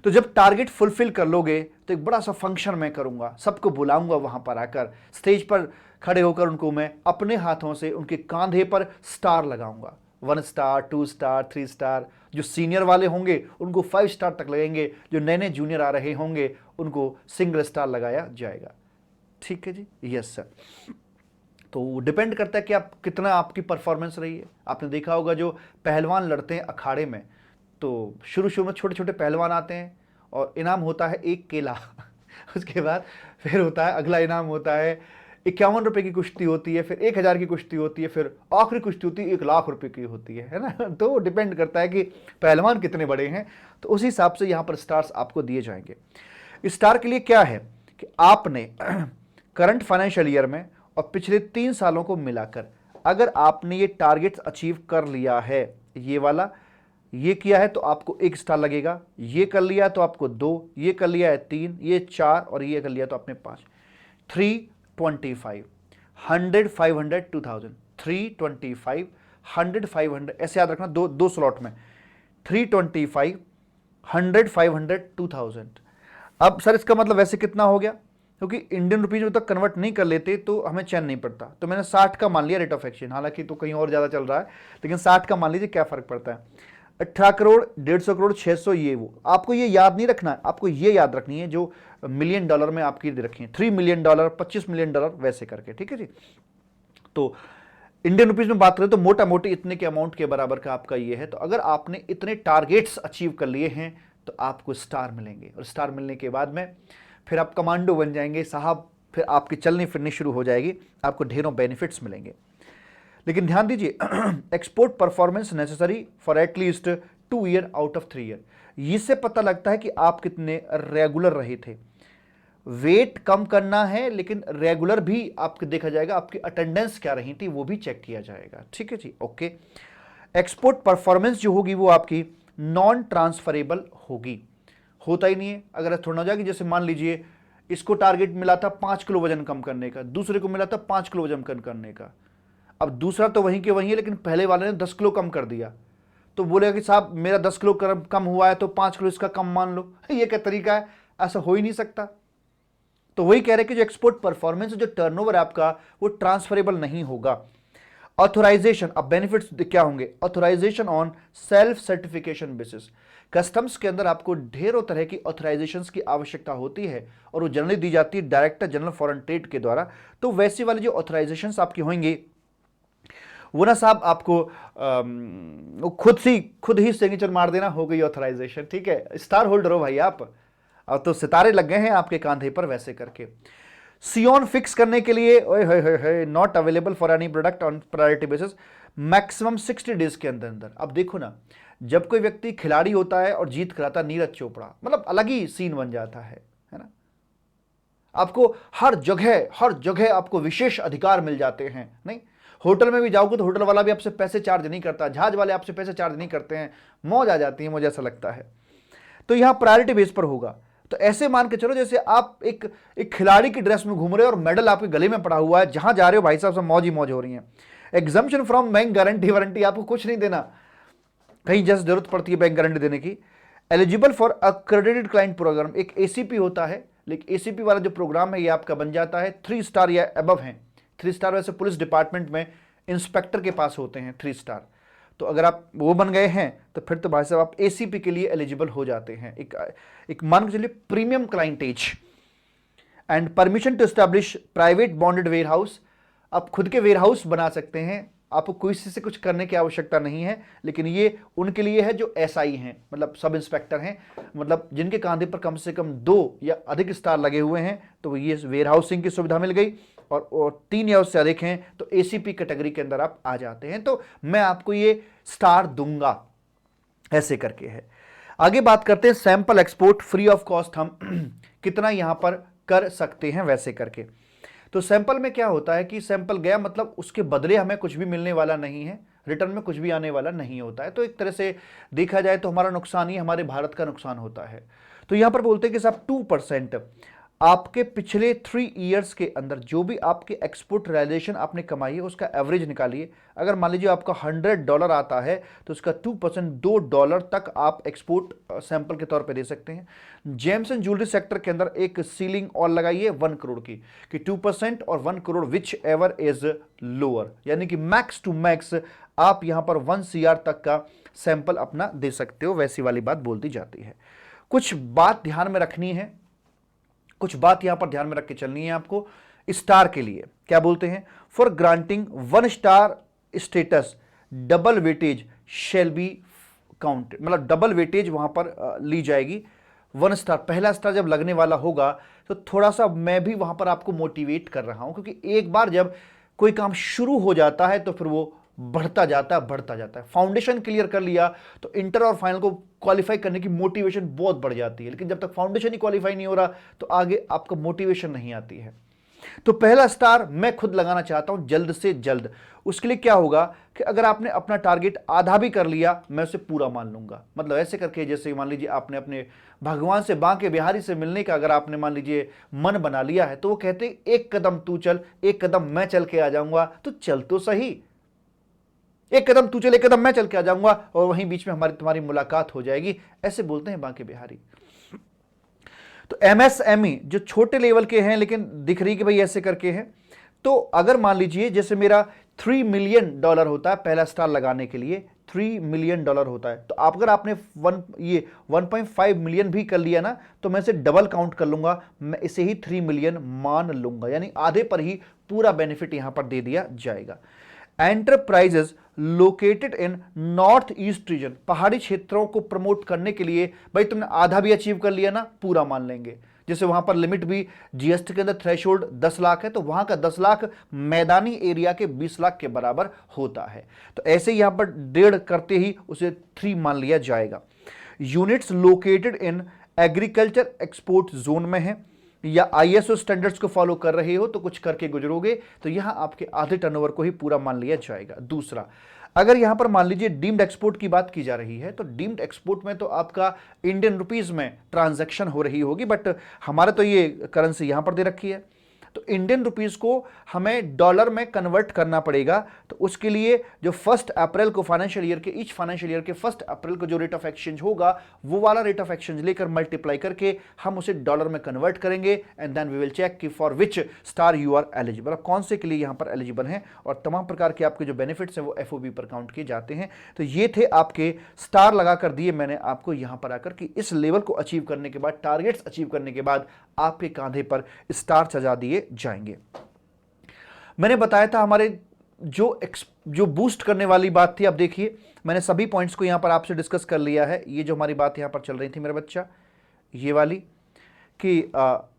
तो जब टारगेट फुलफिल कर लोगे तो एक बड़ा सा फंक्शन मैं करूंगा, सबको बुलाऊंगा, वहां पर आकर स्टेज पर खड़े होकर उनको मैं अपने हाथों से उनके कांधे पर स्टार लगाऊंगा। 1 स्टार, 2 स्टार, 3 स्टार। जो सीनियर वाले होंगे उनको 5 स्टार तक लगेंगे, जो नए नए जूनियर आ रहे होंगे उनको सिंगल स्टार लगाया जाएगा। ठीक है जी, यस सर। तो डिपेंड करता है कि आप कितना आपकी परफॉर्मेंस रही है। आपने देखा होगा जो पहलवान लड़ते हैं अखाड़े में, तो शुरू शुरू में छोटे छोटे पहलवान आते हैं और इनाम होता है 1 केला उसके बाद फिर होता है अगला इनाम होता है 51 रुपए की कुश्ती होती है, फिर 1000 की कुश्ती होती है, फिर आखिरी कुश्ती होती है 1 लाख रुपए की होती है ना। तो डिपेंड करता है कि पहलवान कितने बड़े हैं, तो उस हिसाब से यहाँ पर स्टार्स आपको दिए जाएंगे। स्टार के लिए क्या है कि आपने करंट फाइनेंशियल ईयर में और पिछले 3 सालों को मिलाकर अगर आपने ये टारगेट्स अचीव कर लिया है, ये वाला ये किया है तो आपको 1 स्टार लगेगा, ये कर लिया तो आपको 2, ये कर लिया है 3, ये 4 और ये कर लिया तो आपने 5। 325, 100, 500, 2000, 325, 100, 500, ऐसे याद रखना, दो स्लॉट में 325, 100, 500, 2000। अब सर इसका मतलब वैसे कितना हो गया, क्योंकि इंडियन रुपीज में तक कन्वर्ट नहीं कर लेते तो हमें चैन नहीं पड़ता, तो मैंने 60 का मान लिया रेट ऑफ एक्सचेंज, हालांकि तो कहीं और ज़्यादा चल रहा है, लेकिन 60 का मान लीजिए, क्या फ़र्क पड़ता है। 18 करोड़, 150 करोड़, 600, ये वो आपको ये याद नहीं रखना है, आपको ये याद रखनी है जो मिलियन डॉलर में आपकी रखी है, $3 मिलियन, $25 मिलियन, वैसे करके, ठीक है जी। तो इंडियन रुपीज में बात करें तो मोटा मोटी इतने के अमाउंट के बराबर का आपका ये है। तो अगर आपने इतने टारगेट्स अचीव कर लिए हैं तो आपको स्टार मिलेंगे, और स्टार मिलने के बाद में फिर आप कमांडो बन जाएंगे साहब, फिर आपकी चलनी फिरनी शुरू हो जाएगी, आपको ढेरों बेनिफिट्स मिलेंगे। लेकिन ध्यान दीजिए, export performance necessary for at least 2 year out of 3 year, इससे पता लगता है कि आप कितने रेगुलर रहे थे। वेट कम करना है लेकिन रेगुलर भी आपको देखा जाएगा, आपकी अटेंडेंस क्या रही थी वो भी चेक किया जाएगा, ठीक है जी, ओके। एक्सपोर्ट परफॉर्मेंस जो होगी वो आपकी नॉन ट्रांसफरेबल होगी, होता ही नहीं है। अगर थोड़ा हो जाएगी, जैसे मान लीजिए इसको टारगेट मिला था 5 किलो वजन कम करने का, दूसरे को मिला था 5 किलो वजन कम करने का, अब दूसरा तो वहीं के वहीं है लेकिन पहले वाले ने 10 किलो कम कर दिया, तो बोलेगा कि साहब मेरा 10 किलो कम हुआ है तो 5 किलो इसका कम मान लो। ये क्या तरीका है, ऐसा हो ही नहीं सकता। तो वही कह रहे हैं कि जो एक्सपोर्ट परफॉर्मेंस, जो टर्नओवर है आपका, वो ट्रांसफरेबल नहीं होगा। ऑथोराइजेशन, अब बेनिफिट्स क्या होंगे, authorisation on self certification basis, customs के अंदर आपको ढेरों तरह की ऑथराइजेशंस की आवश्यकता होती है और वो जनरली दी जाती है डायरेक्टर जनरल फॉरेन ट्रेड के द्वारा। तो वैसी वाली जो ऑथराइजेशंस आपकी होंगी वो ना साहब आपको खुद ही सिग्नेचर मार देना, हो गई ऑथराइजेशन, ठीक है, स्टार होल्डर हो भाई आप, अब तो सितारे लग गए हैं आपके कांधे पर, वैसे करके। सियोन फिक्स करने के लिए not available for any product on priority basis, maximum 60 days के अंदर अंदर। अब देखो ना, जब कोई व्यक्ति खिलाड़ी होता है और जीत कराता, नीरज चोपड़ा, मतलब अलग ही सीन बन जाता है ना। आपको हर जगह आपको विशेष अधिकार मिल जाते हैं। नहीं, होटल में भी जाओगे तो होटल वाला भी आपसे पैसे चार्ज नहीं करता, जहाज वाले आपसे पैसे चार्ज नहीं करते हैं, मौज आ जाती है, मुझे ऐसा लगता है। तो यहां प्रायोरिटी बेस पर होगा। तो ऐसे मान के चलो जैसे आप एक खिलाड़ी की ड्रेस में घूम रहे हो और मेडल आपके गले में पड़ा हुआ है, जहां जा रहे हो भाई साहब सब मौज ही मौज हो रही है। Exemption from bank guarantee warranty, आपको कुछ नहीं देना, कहीं जैसे जरूरत पड़ती है बैंक गारंटी देने की। Eligible for accredited client program, एक एसीपी होता है, लेकिन एसीपी वाला जो प्रोग्राम है ये आपका बन जाता है 3 स्टार या अबव है। 3 स्टार वैसे पुलिस डिपार्टमेंट में इंस्पेक्टर के पास होते हैं 3 स्टार, तो अगर आप वो बन गए हैं तो फिर तो भाई साहब आप एसीपी के लिए एलिजिबल हो जाते हैं। एक मान के चलिए premium clientage and permission to establish private bonded warehouse, आप खुद के वेयर हाउस बना सकते हैं, आपको किसी से कुछ करने की आवश्यकता नहीं है। लेकिन ये उनके लिए है जो एसआई हैं, मतलब सब इंस्पेक्टर हैं, मतलब जिनके कांधे पर कम से कम 2 या अधिक स्टार लगे हुए हैं, तो ये वेयर हाउसिंग की सुविधा मिल गई। और 3 या उससे अधिक हैं तो एसीपी कैटेगरी के अंदर आप आ जाते हैं। तो मैं आपको ये स्टार दूंगा, ऐसे करके है। आगे बात करते हैं sample export free of cost हम कितना यहां पर कर सकते हैं, वैसे करके। तो सैंपल में क्या होता है कि सैंपल गया मतलब उसके बदले हमें कुछ भी मिलने वाला नहीं है, रिटर्न में कुछ भी आने वाला नहीं होता है। तो एक तरह से देखा जाए तो हमारा नुकसान ही हमारे भारत का नुकसान होता है। तो यहां पर बोलते हैं कि साहब 2% आपके पिछले 3 ईयर्स के अंदर जो भी आपके एक्सपोर्ट रियलाइजेशन आपने कमाई है उसका एवरेज निकालिए। अगर मान लीजिए आपका $100 आता है तो उसका 2% $2 तक आप एक्सपोर्ट सैंपल के तौर पे दे सकते हैं। जेम्स एंड ज्वेलरी सेक्टर के अंदर एक सीलिंग और लगाइए 1 करोड़ की, कि 2% और 1 crore which ever is lower, यानी कि मैक्स टू मैक्स आप यहां पर 1 CR तक का सैंपल अपना दे सकते हो, वैसी वाली बात बोलती जाती है। कुछ बात ध्यान में रखनी है, कुछ बात यहां पर ध्यान में रख के चलनी है आपको। स्टार के लिए क्या बोलते हैं, for granting 1 star status double weightage shall be counted, मतलब डबल वेटेज वहां पर ली जाएगी, 1 स्टार, पहला स्टार जब लगने वाला होगा तो थोड़ा सा मैं भी वहां पर आपको मोटिवेट कर रहा हूं, क्योंकि एक बार जब कोई काम शुरू हो जाता है तो फिर वो बढ़ता जाता है, बढ़ता जाता है। फाउंडेशन क्लियर कर लिया तो इंटर और फाइनल को क्वालिफाई करने की मोटिवेशन बहुत बढ़ जाती है, लेकिन जब तक फाउंडेशन ही क्वालिफाई नहीं हो रहा तो आगे आपका मोटिवेशन नहीं आती है। तो पहला स्टार मैं खुद लगाना चाहता हूं जल्द से जल्द। उसके लिए क्या होगा कि अगर आपने अपना टारगेट आधा भी कर लिया, मैं उसे पूरा मान लूंगा। मतलब ऐसे करके, जैसे मान लीजिए आपने अपने भगवान से, बांके बिहारी से मिलने का अगर आपने मान लीजिए मन बना लिया है, तो वो कहते एक कदम तू चल, एक कदम मैं चल के आ जाऊंगा। तो चल तो सही, एक कदम तू चल, एक कदम मैं चल के आ जाऊंगा, और वहीं बीच में हमारी तुम्हारी मुलाकात हो जाएगी। ऐसे बोलते हैं बांके बिहारी। तो एमएसएमई जो छोटे लेवल के हैं, लेकिन दिख रही कि भाई ऐसे करके हैं, तो अगर मान लीजिए जैसे मेरा $3 मिलियन होता है पहला स्टार लगाने के लिए, $3 मिलियन होता है, तो आप अगर आपने 1.5 मिलियन भी कर लिया ना, तो मैं इसे डबल काउंट कर लूंगा, मैं इसे ही 3 मिलियन मान लूंगा, यानी आधे पर ही पूरा बेनिफिट यहां पर दे दिया जाएगा। Enterprises located in north east region, पहाड़ी क्षेत्रों को प्रमोट करने के लिए, भाई तुमने आधा भी अचीव कर लिया ना, पूरा मान लेंगे। जैसे वहां पर लिमिट भी जीएसटी के अंदर थ्रेशोल्ड 10 लाख है, तो वहां का 10 लाख मैदानी एरिया के 20 लाख के बराबर होता है। तो ऐसे यहां पर 1.5 करते ही उसे 3 मान लिया जाएगा। Units located in agriculture export zone में है, या आईएसओ स्टैंडर्ड्स को फॉलो कर रहे हो तो कुछ करके गुजरोगे, तो यहां आपके आधे टर्नओवर को ही पूरा मान लिया जाएगा। दूसरा, अगर यहां पर मान लीजिए डीम्ड एक्सपोर्ट की बात की जा रही है, तो डीम्ड एक्सपोर्ट में तो आपका इंडियन रुपीस में ट्रांजैक्शन हो रही होगी, बट हमारे तो ये करेंसी यहां पर दे रखी है, तो इंडियन रुपीस को हमें डॉलर में कन्वर्ट करना पड़ेगा। तो उसके लिए जो 1 अप्रैल को फाइनेंशियल ईयर के, ईच फाइनेंशियल ईयर के 1 अप्रैल को जो रेट ऑफ एक्सचेंज होगा, वो वाला रेट ऑफ एक्सचेंज लेकर मल्टीप्लाई करके हम उसे डॉलर में कन्वर्ट करेंगे, and then we will check कि for which star you are eligible, आप कौन से के लिए यहां पर एलिजिबल हैं, और तमाम प्रकार के आपके जो बेनिफिट्स हैं वो एफओबी पर काउंट किए जाते हैं। तो ये थे आपके स्टार लगाकर दिए मैंने आपको यहां पर आकर, कि इस लेवल को अचीव करने के बाद, टारगेट्स अचीव करने के बाद आपके कांधे पर स्टार सजा दिए जाएंगे। मैंने बताया था हमारे जो बूस्ट करने वाली बात थी, अब देखिए मैंने सभी पॉइंट्स को यहां पर आपसे डिस्कस कर लिया है। ये जो हमारी बात यहां पर चल रही थी मेरा बच्चा, ये वाली कि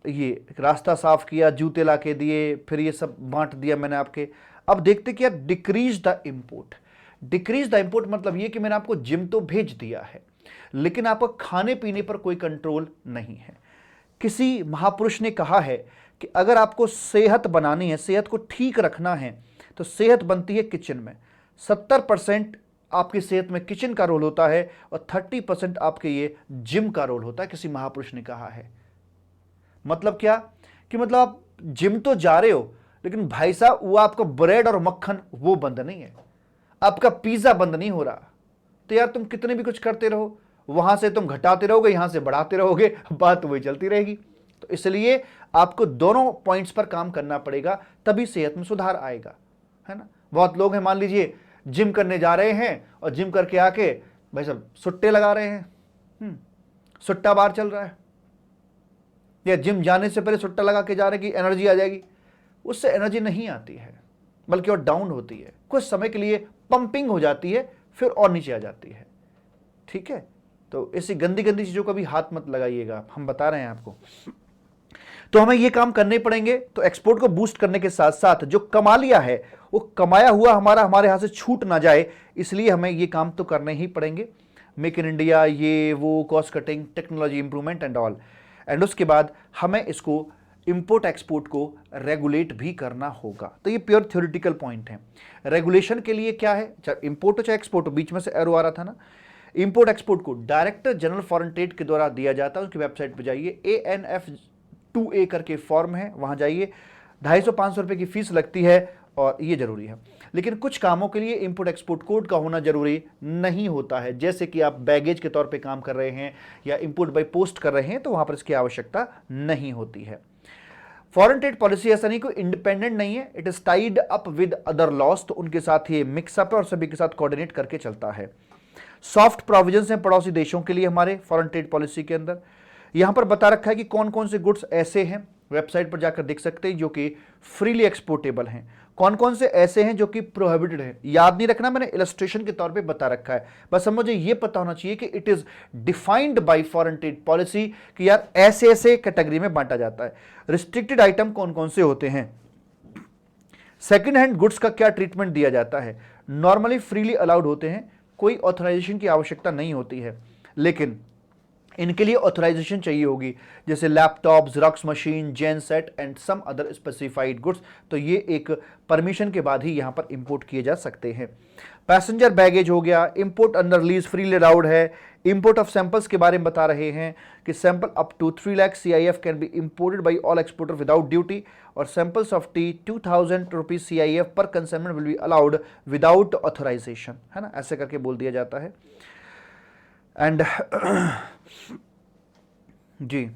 ये रास्ता साफ किया, जूते ला के दिए, फिर ये सब बांट दिया मैंने आपके। अब देखते कि यार decrease the import, decrease the import मतलब ये कि मैंने आपको जिम तो भेज दिया है, लेकिन आपको खाने पीने पर कोई कंट्रोल नहीं है। किसी महापुरुष ने कहा है कि अगर आपको सेहत बनानी है, सेहत को ठीक रखना है, तो सेहत बनती है किचन में। 70% आपकी सेहत में किचन का रोल होता है, और 30% आपके ये जिम का रोल होता है, किसी महापुरुष ने कहा है। मतलब क्या, कि मतलब आप जिम तो जा रहे हो, लेकिन भाई साहब वो आपका ब्रेड और मक्खन वो बंद नहीं है, आपका पिज्जा बंद नहीं हो रहा, तो यार तुम कितने भी कुछ करते रहो, वहां से तुम घटाते रहोगे, यहां से बढ़ाते रहोगे, बात वही चलती रहेगी। तो इसलिए आपको दोनों पॉइंट्स पर काम करना पड़ेगा, तभी सेहत में सुधार आएगा, है ना। बहुत लोग हैं, मान लीजिए जिम करने जा रहे हैं और जिम करके आके भाई साहब सुट्टे लगा रहे हैं, सुट्टा बार चल रहा है, या जिम जाने से पहले सुट्टा लगा के जा रहे हैं कि एनर्जी आ जाएगी, उससे एनर्जी नहीं आती है, बल्कि और डाउन होती है। कुछ समय के लिए पंपिंग हो जाती है, फिर और नीचे आ जाती है। ठीक है, तो ऐसी गंदी गंदी चीजों का भी हाथ मत लगाइएगा, हम बता रहे हैं आपको। तो हमें ये काम करने पड़ेंगे। तो एक्सपोर्ट को बूस्ट करने के साथ साथ जो कमा लिया है, वो कमाया हुआ हमारे हाथ से छूट ना जाए, इसलिए हमें ये काम तो करने ही पड़ेंगे। मेक इन इंडिया, ये वो, cost cutting, technology improvement and all. And उसके बाद हमें इसको इंपोर्ट एक्सपोर्ट को रेगुलेट भी करना होगा। तो ये प्योर थ्योरेटिकल पॉइंट है। रेगुलेशन के लिए क्या है, चाहे इंपोर्ट हो चाहे एक्सपोर्ट हो, बीच में से एरो आ रहा था ना, इंपोर्ट एक्सपोर्ट को डायरेक्टर जनरल फॉरेन ट्रेड के द्वारा दिया जाता है। उसकी वेबसाइट पर जाइए, ANF2A करके फॉर्म है, वहां जाइए। 250-500 रुपए की फीस लगती है, और ये जरूरी है। लेकिन कुछ कामों के लिए इंपोर्ट एक्सपोर्ट कोड का होना जरूरी नहीं होता है, जैसे कि आप बैगेज के तौर पे काम कर रहे हैं या इंपोर्ट बाय पोस्ट कर रहे हैं, तो वहां पर इसकी आवश्यकता नहीं होती है। फॉरेन ट्रेड पॉलिसी ऐसा नहीं, कोई इंडिपेंडेंट नहीं है, it is tied up with other laws, तो उनके साथ ये मिक्सअप है और सभी के साथ कोऑर्डिनेट करके चलता है। सॉफ्ट प्रोविजंस हैं पड़ोसी देशों के लिए हमारे फॉरेन ट्रेड पॉलिसी के अंदर। यहां पर बता रखा है कि कौन कौन से गुड्स ऐसे हैं, वेबसाइट पर जाकर देख सकते हैं, जो कि फ्रीली एक्सपोर्टेबल हैं। कौन कौन से ऐसे हैं जो कि प्रोहिबिटेड है, याद नहीं रखना, मैंने इलस्ट्रेशन के तौर पे बता रखा है, बस अब मुझे ये पता होना चाहिए कि it is defined by foreign trade policy कि यार ऐसे ऐसे कैटेगरी में बांटा जाता है। रिस्ट्रिक्टेड आइटम कौन कौन से होते हैं, सेकेंड हैंड गुड्स का क्या ट्रीटमेंट दिया जाता है, नॉर्मली फ्रीली अलाउड होते हैं, कोई ऑथराइजेशन की आवश्यकता नहीं होती है, लेकिन इनके लिए ऑथराइजेशन चाहिए होगी, जैसे laptop, xerox machine, gen set and some other specified goods, तो ये एक परमिशन के बाद ही यहां पर इंपोर्ट किए जा सकते हैं। पैसेंजर बैगेज हो गया, import under lease freely allowed है। इंपोर्ट ऑफ सैंपल्स के बारे में बता रहे हैं कि sample up to 3 lakh CIF can be imported by all exporter without duty, और samples of tea 2000 rupees CIF per consignment will be allowed without authorisation, है ना, ऐसे करके बोल दिया जाता है। एंड जी,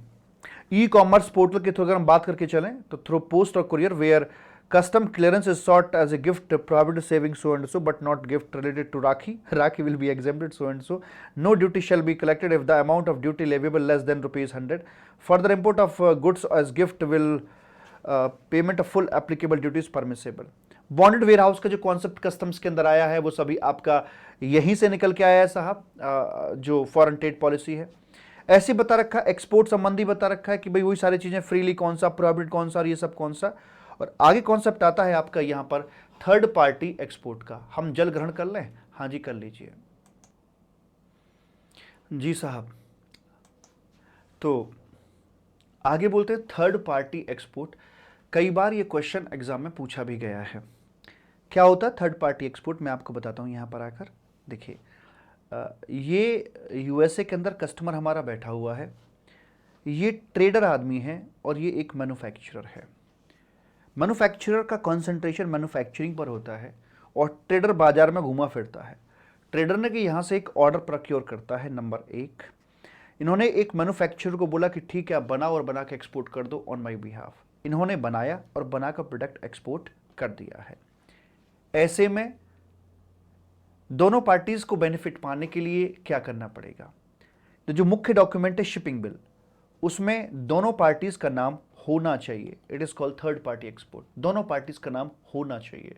ई कॉमर्स पोर्टल के थ्रू अगर हम बात करके चलें तो थ्रू पोस्ट और courier where custom clearance is sought as a gift prohibited saving so and so but not gift related to rakhi will be exempted so and so, no duty shall be collected if the amount of duty leviable less than ₹100। Further import of goods as gift will payment of full applicable duties permissible. Bonded warehouse का जो concept customs के अंदर आया है वो सभी आपका यहीं से निकल के आया है साहब, जो फॉरेन ट्रेड पॉलिसी है। ऐसे बता रखा है, एक्सपोर्ट संबंधी बता रखा है कि भाई वही सारी चीजें, फ्रीली कौन सा, प्रोहिबिटेड कौन सा और ये सब कौन सा। और आगे कॉन्सेप्ट आता है आपका यहां पर थर्ड पार्टी एक्सपोर्ट का। हम जल ग्रहण कर लें? हाँ जी कर लीजिए। जी साहब, तो आगे बोलते हैं थर्ड पार्टी एक्सपोर्ट। कई बार ये क्वेश्चन एग्जाम में पूछा भी गया है। क्या होता है थर्ड पार्टी एक्सपोर्ट, मैं आपको बताता हूं यहां पर आकर। देखिए, ये USA के अंदर कस्टमर हमारा बैठा हुआ है, ये ट्रेडर आदमी है और ये एक मैन्युफैक्चरर है। मैन्युफैक्चरर का कंसंट्रेशन मैन्युफैक्चरिंग पर होता है और ट्रेडर बाजार में घूमा फिरता है। ट्रेडर ने कि यहाँ से एक ऑर्डर प्रोक्योर करता है, नंबर 1। इन्होंने एक मैन्युफैक्चरर को बोला कि ठीक है आप बनाओ और बना के एक्सपोर्ट कर दो ऑन माई बिहाफ। इन्होंने बनाया और बनाकर प्रोडक्ट एक्सपोर्ट कर दिया है। ऐसे में दोनों पार्टीज को बेनिफिट पाने के लिए क्या करना पड़ेगा, तो जो मुख्य डॉक्यूमेंट है शिपिंग बिल, उसमें दोनों पार्टीज का नाम होना चाहिए। It is called third party export. दोनों पार्टीज का नाम होना चाहिए।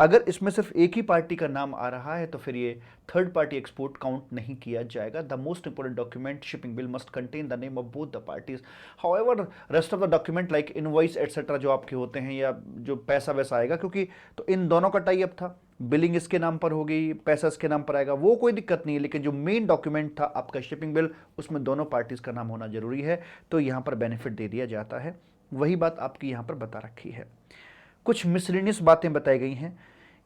अगर इसमें सिर्फ एक ही पार्टी का नाम आ रहा है तो फिर ये थर्ड पार्टी एक्सपोर्ट काउंट नहीं किया जाएगा। The most important document shipping bill must contain the name of both the parties. However rest of the document like invoice etcetera जो आपके होते हैं या जो पैसा वैसा आएगा, क्योंकि तो इन दोनों का टाई अप था, बिलिंग इसके नाम पर होगी, पैसा इसके नाम पर आएगा, वो कोई दिक्कत नहीं है। लेकिन जो मेन डॉक्यूमेंट था आपका शिपिंग बिल, उसमें दोनों पार्टीज का नाम होना जरूरी है, तो यहां पर बेनिफिट दे दिया जाता है। वही बात आपकी यहां पर बता रखी है। कुछ मिसलेनियस बातें बताई गई हैं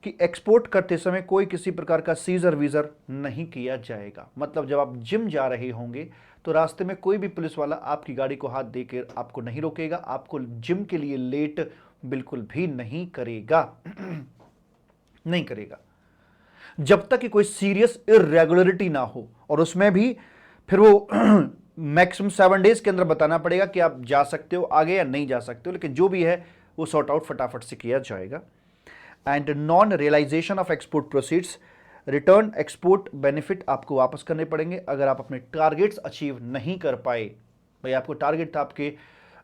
कि एक्सपोर्ट करते समय कोई किसी प्रकार का सीजर वीजर नहीं किया जाएगा। मतलब जब आप जिम जा रहे होंगे तो रास्ते में कोई भी पुलिस वाला आपकी गाड़ी को हाथ देकर आपको नहीं रोकेगा, आपको जिम के लिए लेट बिल्कुल भी नहीं करेगा नहीं करेगा, जब तक कि कोई सीरियस इरेगुलरिटी ना हो। और उसमें भी फिर वो मैक्सिमम 7 डेज के अंदर बताना पड़ेगा कि आप जा सकते हो आगे या नहीं जा सकते हो, लेकिन जो भी है वो सॉर्ट आउट फटाफट से किया जाएगा। And non realisation of export proceeds, return export benefit आपको वापस करने पड़ेंगे अगर आप अपने टारगेट्स अचीव नहीं कर पाए। भाई आपको टारगेट था आपके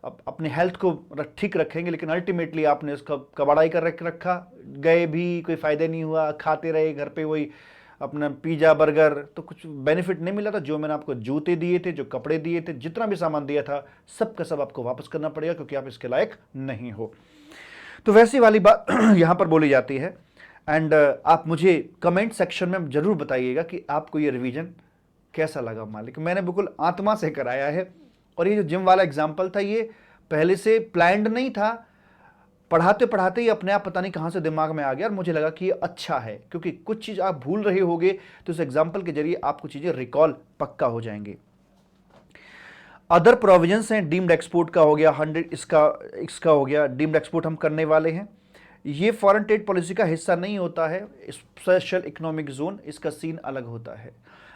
अपने हेल्थ को ठीक रखेंगे, लेकिन अल्टीमेटली आपने इसका कबाड़ाई कर रखा, गए भी कोई फायदा नहीं हुआ, खाते रहे घर पे वही अपना पिज़्ज़ा बर्गर, तो कुछ बेनिफिट नहीं मिला था। जो मैंने आपको जूते दिए थे, जो कपड़े दिए थे, जितना भी सामान दिया था, सब का सब आपको वापस करना पड़ेगा क्योंकि आप इसके लायक नहीं हो। तो वैसी वाली बात यहाँ पर बोली जाती है। एंड आप मुझे कमेंट सेक्शन में जरूर बताइएगा कि आपको ये रिवीजन कैसा लगा। मालिक मैंने बिल्कुल आत्मा से कराया है, और ये जो जिम वाला एग्जाम्पल था ये पहले से प्लान्ड नहीं था, पढ़ाते पढ़ाते ही अपने आप पता नहीं कहां से दिमाग में आ गया और मुझे लगा कि ये अच्छा है, क्योंकि कुछ चीज आप भूल रहे होगे तो इस एग्जाम्पल के जरिए आपको चीजें रिकॉल पक्का हो जाएंगे। अदर प्रोविजंस हैं, डीम्ड एक्सपोर्ट का हो गया, 100 इसका हो गया, डीम्ड एक्सपोर्ट हम करने वाले हैं। ये फॉरेन ट्रेड पॉलिसी का हिस्सा नहीं होता है, स्पेशल इकोनॉमिक जोन, इसका सीन अलग होता है।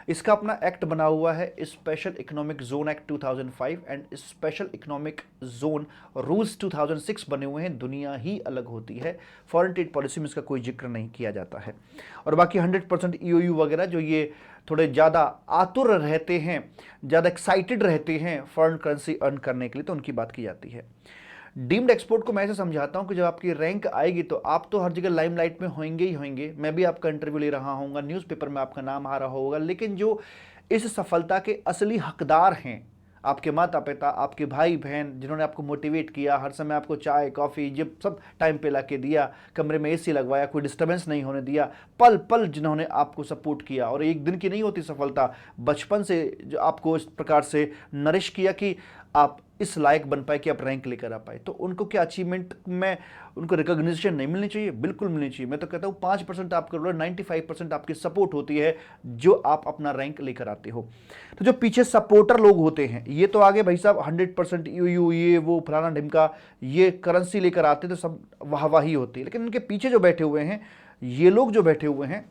इसका अपना एक्ट बना हुआ है, special economic zone act 2005 and special economic zone rules 2006 बने हुए हैं। दुनिया ही अलग होती है, फॉरेन ट्रेड पॉलिसी में इसका कोई जिक्र नहीं किया जाता है। और बाकी 100% EOU वगैरह जो ये थोड़े ज़्यादा आतुर रहते हैं, ज़्यादा एक्साइटेड रहते हैं फॉरेन करेंसी अर्न करने के लिए, तो उनकी बात की जाती है। डीम्ड एक्सपोर्ट को मैं ऐसे समझाता हूं कि जब आपकी रैंक आएगी तो आप तो हर जगह लाइमलाइट में होंगे ही होंगे, मैं भी आपका इंटरव्यू ले रहा हूँगा, न्यूज़पेपर में आपका नाम आ रहा होगा, लेकिन जो इस सफलता के असली हकदार हैं, आपके माता पिता, आपके भाई बहन, जिन्होंने आपको मोटिवेट किया, हर समय आपको चाय कॉफ़ी जब सब टाइम पे ला के दिया, कमरे में एसी लगवाया, कोई डिस्टर्बेंस नहीं होने दिया, पल पल जिन्होंने आपको सपोर्ट किया, और एक दिन की नहीं होती सफलता, बचपन से जो आपको इस प्रकार से नरिश किया कि आप इस लायक बन पाए कि आप रैंक लेकर आ पाए, तो उनको क्या अचीवमेंट में उनको रिकॉग्निशन नहीं मिलनी चाहिए? बिल्कुल मिलनी चाहिए। मैं तो कहता हूँ 5% आपका रोल, 95% आपकी सपोर्ट होती है जो आप अपना रैंक लेकर आते हो। तो जो पीछे सपोर्टर लोग होते हैं, ये तो आगे भाई साहब 100% यू ये वो फलाना ढिमका ये करेंसी लेकर आते तो सब वाहवाही होती है, लेकिन इनके पीछे जो बैठे हुए हैं, ये लोग जो बैठे हुए हैं,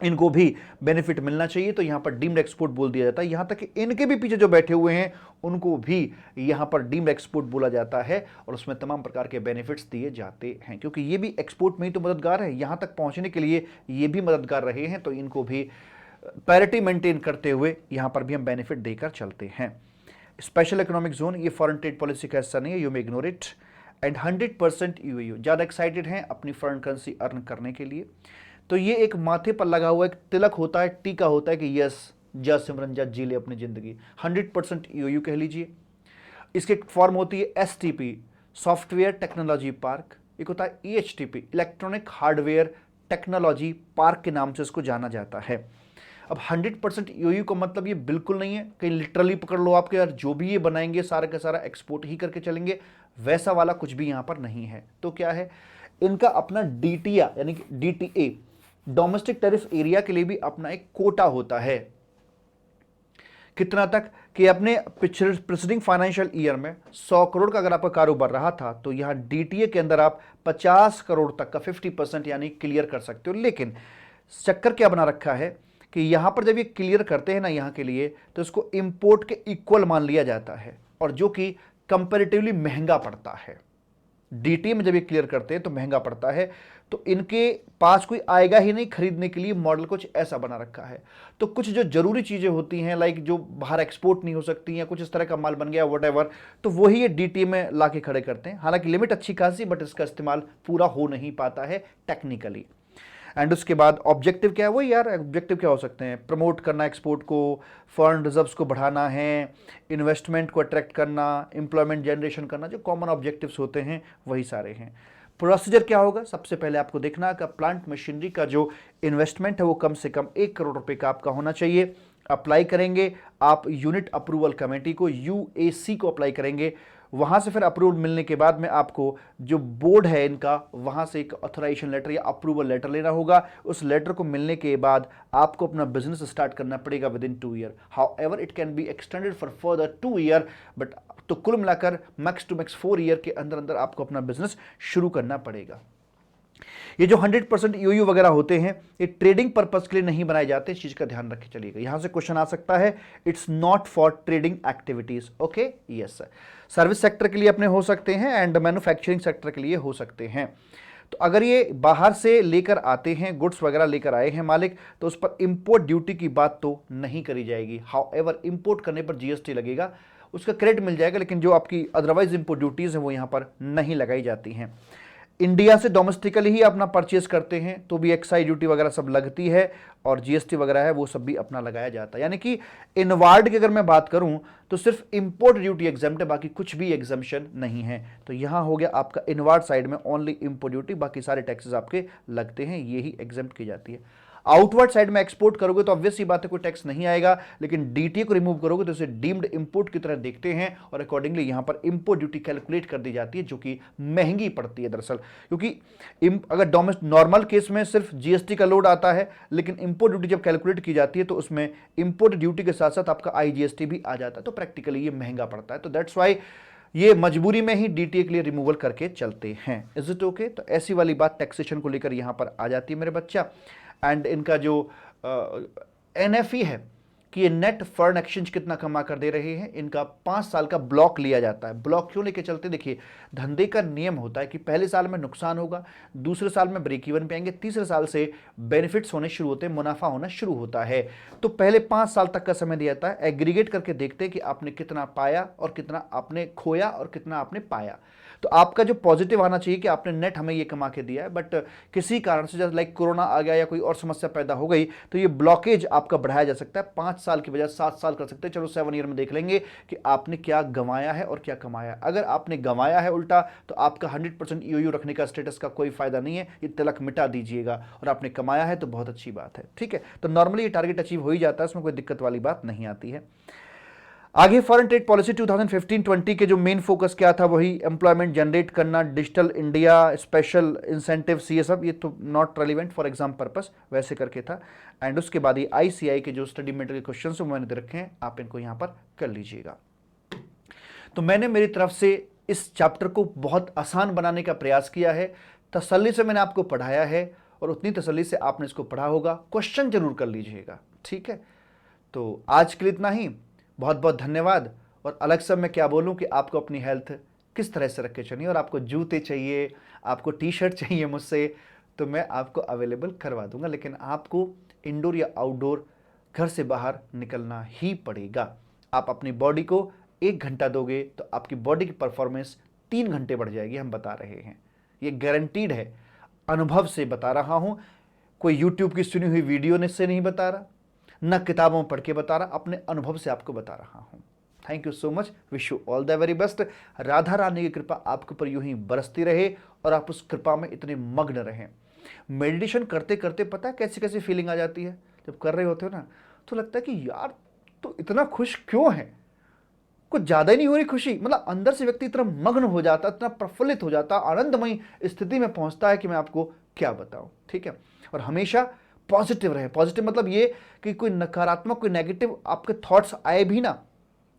इनको भी बेनिफिट मिलना चाहिए, तो यहां पर डीम्ड एक्सपोर्ट बोल दिया जाता है। यहां तक कि इनके भी पीछे जो बैठे हुए हैं उनको भी यहां पर डीम्ड एक्सपोर्ट बोला जाता है, और उसमें तमाम प्रकार के बेनिफिट्स दिए जाते हैं, क्योंकि ये भी एक्सपोर्ट में ही तो मददगार है, यहां तक पहुंचने के लिए ये भी मददगार रहे हैं, तो इनको भी पैरिटी मेंटेन करते हुए यहां पर भी हम बेनिफिट देकर चलते हैं। स्पेशल इकोनॉमिक जोन ये फॉरेन ट्रेड पॉलिसी का हिस्सा नहीं है, you may ignore it. And 100% यूएयू ज़्यादा एक्साइटेड हैं अपनी फॉरेन करेंसी अर्न करने के लिए, तो ये एक माथे पर लगा हुआ एक तिलक होता है, टीका होता है कि यस जा सिमरन जा जी ले अपनी जिंदगी, 100% यूएयू कह लीजिए। इसकी एक फॉर्म होती है एसटीपी, सॉफ्टवेयर टेक्नोलॉजी पार्क, एक होता है ईएचटीपी, इलेक्ट्रॉनिक हार्डवेयर टेक्नोलॉजी पार्क के नाम से इसको जाना जाता है। अब 100% यूएयू का मतलब ये बिल्कुल नहीं है कहीं लिटरली पकड़ लो आपके यार जो भी ये बनाएंगे सारा का सारा एक्सपोर्ट ही करके चलेंगे, वैसा वाला कुछ भी यहां पर नहीं है। तो क्या है, इनका अपना डीटीआ यानी कि डीटीए, डोमेस्टिक टैरिफ एरिया के लिए भी अपना एक कोटा होता है। कितना तक कि अपने प्रीसीडिंग फाइनेंशियल ईयर में 100 करोड़ का अगर आपका कारोबार रहा था तो यहां डीटीए के अंदर आप 50 करोड़ तक का 50% यानी क्लियर कर सकते हो। लेकिन चक्कर क्या बना रखा है कि यहां पर जब ये क्लियर करते हैं ना यहां के लिए, तो इसको इंपोर्ट के इक्वल मान लिया जाता है, और जो कि कंपैरेटिवली महंगा पड़ता है। डीटी में जब ये क्लियर करते हैं तो महंगा पड़ता है, तो इनके पास कोई आएगा ही नहीं खरीदने के लिए, मॉडल कुछ ऐसा बना रखा है। तो कुछ जो जरूरी चीजें होती हैं लाइक जो बाहर एक्सपोर्ट नहीं हो सकती या कुछ इस तरह का माल बन गया व्हाटएवर, तो वही ये डीटी में लाके खड़े करते हैं। हालांकि लिमिट अच्छी खासी, बट इसका इस्तेमाल पूरा हो नहीं पाता है टेक्निकली। एंड उसके बाद ऑब्जेक्टिव क्या है, वो यार ऑब्जेक्टिव क्या हो सकते हैं, प्रमोट करना एक्सपोर्ट को, फॉरेन रिजर्व्स को बढ़ाना है, इन्वेस्टमेंट को अट्रैक्ट करना, एम्प्लॉयमेंट जनरेशन करना, जो कॉमन ऑब्जेक्टिव्स होते हैं वही सारे हैं। प्रोसीजर क्या होगा, सबसे पहले आपको देखना कि प्लांट मशीनरी का जो इन्वेस्टमेंट है वो कम से कम 1 करोड़ रुपए का आपका होना चाहिए। अप्लाई करेंगे आप यूनिट अप्रूवल कमेटी को, यूएसी को अप्लाई करेंगे, वहां से फिर अप्रूवल मिलने के बाद में आपको जो बोर्ड है इनका वहां से एक ऑथराइजेशन लेटर या अप्रूवल लेटर लेना होगा। उस लेटर को मिलने के बाद आपको अपना बिजनेस स्टार्ट करना पड़ेगा with in 2 year. However it can be extended for further 2 year, but तो कुल मिलाकर मैक्स टू मैक्स 4 ईयर के अंदर अंदर आपको अपना बिजनेस शुरू करना पड़ेगा। ये जो 100% यूयू वगैरह होते हैं ये ट्रेडिंग पर्पस के लिए नहीं बनाए जाते, इस चीज का ध्यान रखे चलिएगा। यहां से क्वेश्चन आ सकता है, it's not for trading activities. Okay, yes sir. Service sector के लिए अपने हो सकते हैं एंड मैन्युफैक्चरिंग सेक्टर के लिए हो सकते हैं। तो अगर ये बाहर से लेकर आते हैं, गुड्स वगैरह लेकर आए हैं मालिक, तो उस पर इंपोर्ट ड्यूटी की बात तो नहीं करी जाएगी। हाउएवर इंपोर्ट करने पर जीएसटी लगेगा, उसका क्रेडिट मिल जाएगा, लेकिन जो आपकी अदरवाइज इंपोर्ट ड्यूटीज हैं वो यहां पर नहीं लगाई जाती हैं। इंडिया से डोमेस्टिकली ही अपना परचेज करते हैं तो भी एक्साइज ड्यूटी वगैरह सब लगती है, और जीएसटी वगैरह है वो सब भी अपना लगाया जाता है। यानी कि इनवार्ड की अगर मैं बात करूं तो सिर्फ इंपोर्ट ड्यूटी एग्जाम्प्ट है, बाकी कुछ भी एग्जाम्पशन नहीं है। तो यहां हो गया आपका इनवार्ड साइड में ओनली इंपोर्ट ड्यूटी, बाकी सारे टैक्सेस आपके लगते हैं, ये ही एग्जाम्प्ट की जाती है। आउटवर्ड साइड में एक्सपोर्ट करोगे तो ऑब्वियस सी बात है कोई टैक्स नहीं आएगा, लेकिन डीटी को रिमूव करोगे तो इसे डीम्ड इंपोर्ट की तरह देखते हैं, और अकॉर्डिंगली यहां पर इंपोर्ट ड्यूटी कैलकुलेट कर दी जाती है, जो कि महंगी पड़ती है दरअसल। क्योंकि अगर डोमेस्टिक नॉर्मल केस में सिर्फ जीएसटी का लोड आता है, लेकिन इंपोर्ट ड्यूटी जब कैलकुलेट की जाती है तो उसमें इंपोर्ट ड्यूटी के साथ साथ आपका आईजीएसटी भी आ जाता है, तो प्रैक्टिकली ये महंगा पड़ता है। तो दैट्स वाई ये मजबूरी में ही डीटीए के लिए रिमूवल करके चलते हैं। Is it okay? तो ऐसी वाली बात टैक्सेशन को लेकर यहां पर आ जाती है मेरे बच्चा। एंड इनका जो एनएफई है कि ये नेट फॉरेन एक्सचेंज कितना कमा कर दे रहे हैं, इनका 5 साल का ब्लॉक लिया जाता है। ब्लॉक क्यों लेके चलते, देखिए धंधे का नियम होता है कि पहले साल में नुकसान होगा, दूसरे साल में ब्रेक इवन पे आएंगे, तीसरे साल से बेनिफिट्स होने शुरू होते हैं, मुनाफा होना शुरू होता है। तो पहले 5 साल तक का समय दिया जाता है, एग्रीगेट करके देखते हैं कि आपने कितना पाया और कितना आपने खोया और कितना आपने पाया। तो आपका जो पॉजिटिव आना चाहिए कि आपने नेट हमें ये कमा के दिया है, बट किसी कारण से जैसे लाइक कोरोना आ गया या कोई और समस्या पैदा हो गई तो ये ब्लॉकेज आपका बढ़ाया जा सकता है। 5 साल की बजाय 7 साल कर सकते हैं। चलो 7 ईयर में देख लेंगे कि आपने क्या गंवाया है और क्या कमाया। अगर आपने गंवाया है उल्टा तो आपका 100% ईओयू रखने का स्टेटस का कोई फायदा नहीं है, ये तिलक मिटा दीजिएगा। और आपने कमाया है तो बहुत अच्छी बात है, ठीक है। तो नॉर्मली ये टारगेट अचीव हो ही जाता है, इसमें कोई दिक्कत वाली बात नहीं आती है। आगे फॉरेन ट्रेड पॉलिसी 2015-20 के जो मेन फोकस क्या था, वही एम्प्लॉयमेंट जनरेट करना, डिजिटल इंडिया, स्पेशल इंसेंटिव, ये सब, ये तो not relevant for exam purpose, वैसे करके था। एंड उसके बाद ये आईसीआई के जो स्टडी मेटेरियल के क्वेश्चन हैं मैंने दे रखे हैं, आप इनको यहां पर कर लीजिएगा। तो मैंने मेरी तरफ से इस चैप्टर को बहुत आसान बनाने का प्रयास किया है। तसल्ली से मैंने आपको पढ़ाया है और उतनी तसल्ली से आपने इसको पढ़ा होगा। क्वेश्चन जरूर कर लीजिएगा, ठीक है। तो आज के लिए इतना ही, बहुत बहुत धन्यवाद। और अलग से मैं क्या बोलूं कि आपको अपनी हेल्थ किस तरह से रख के चलिए, और आपको जूते चाहिए, आपको टी शर्ट चाहिए मुझसे, तो मैं आपको अवेलेबल करवा दूंगा। लेकिन आपको इंडोर या आउटडोर घर से बाहर निकलना ही पड़ेगा। आप अपनी बॉडी को 1 घंटा दोगे तो आपकी बॉडी की परफॉर्मेंस 3 घंटे बढ़ जाएगी, हम बता रहे हैं, ये गारंटीड है, अनुभव से बता रहा हूं। कोई यूट्यूब की सुनी हुई वीडियो से नहीं बता रहा, न किताबों में पढ़ के बता रहा, अपने अनुभव से आपको बता रहा हूं। Thank you so much, wish you all the very best. Radha Rani की कृपा आपके ऊपर यूं ही बरसती रहे और आप उस कृपा में इतने मग्न रहें। मेडिटेशन करते करते पता है कैसी कैसी फीलिंग आ जाती है, जब कर रहे होते हो ना तो लगता है कि यार तो इतना खुश क्यों है, कुछ ज्यादा ही नहीं हो रही खुशी, मतलब अंदर से व्यक्ति इतना मग्न हो जाता, इतना प्रफुल्लित हो जाता, आनंदमयी स्थिति में पहुंचता है कि मैं आपको क्या बताऊं, ठीक है। और हमेशा पॉजिटिव रहे। पॉजिटिव मतलब ये कि कोई नकारात्मक, कोई नेगेटिव आपके थॉट्स आए भी ना,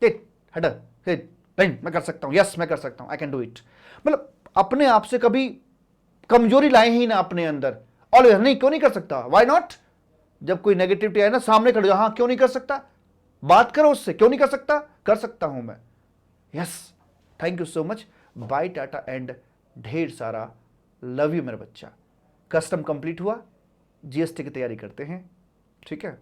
हट नहीं मैं कर सकता हूं, यस मैं कर सकता हूं, आई कैन डू इट, मतलब अपने आप से कभी कमजोरी लाए ही ना अपने अंदर। ऑलवेज नहीं, क्यों नहीं कर सकता, व्हाई नॉट। जब कोई नेगेटिविटी आए ना सामने खड़े जाओ, हाँ क्यों नहीं कर सकता, बात करो उससे, क्यों नहीं कर सकता हूं मैं, yes. Thank you so much, bye tata and ढेर सारा लव यू मेरा बच्चा। कस्टम कंप्लीट हुआ, जीएसटी की तैयारी करते हैं, ठीक है।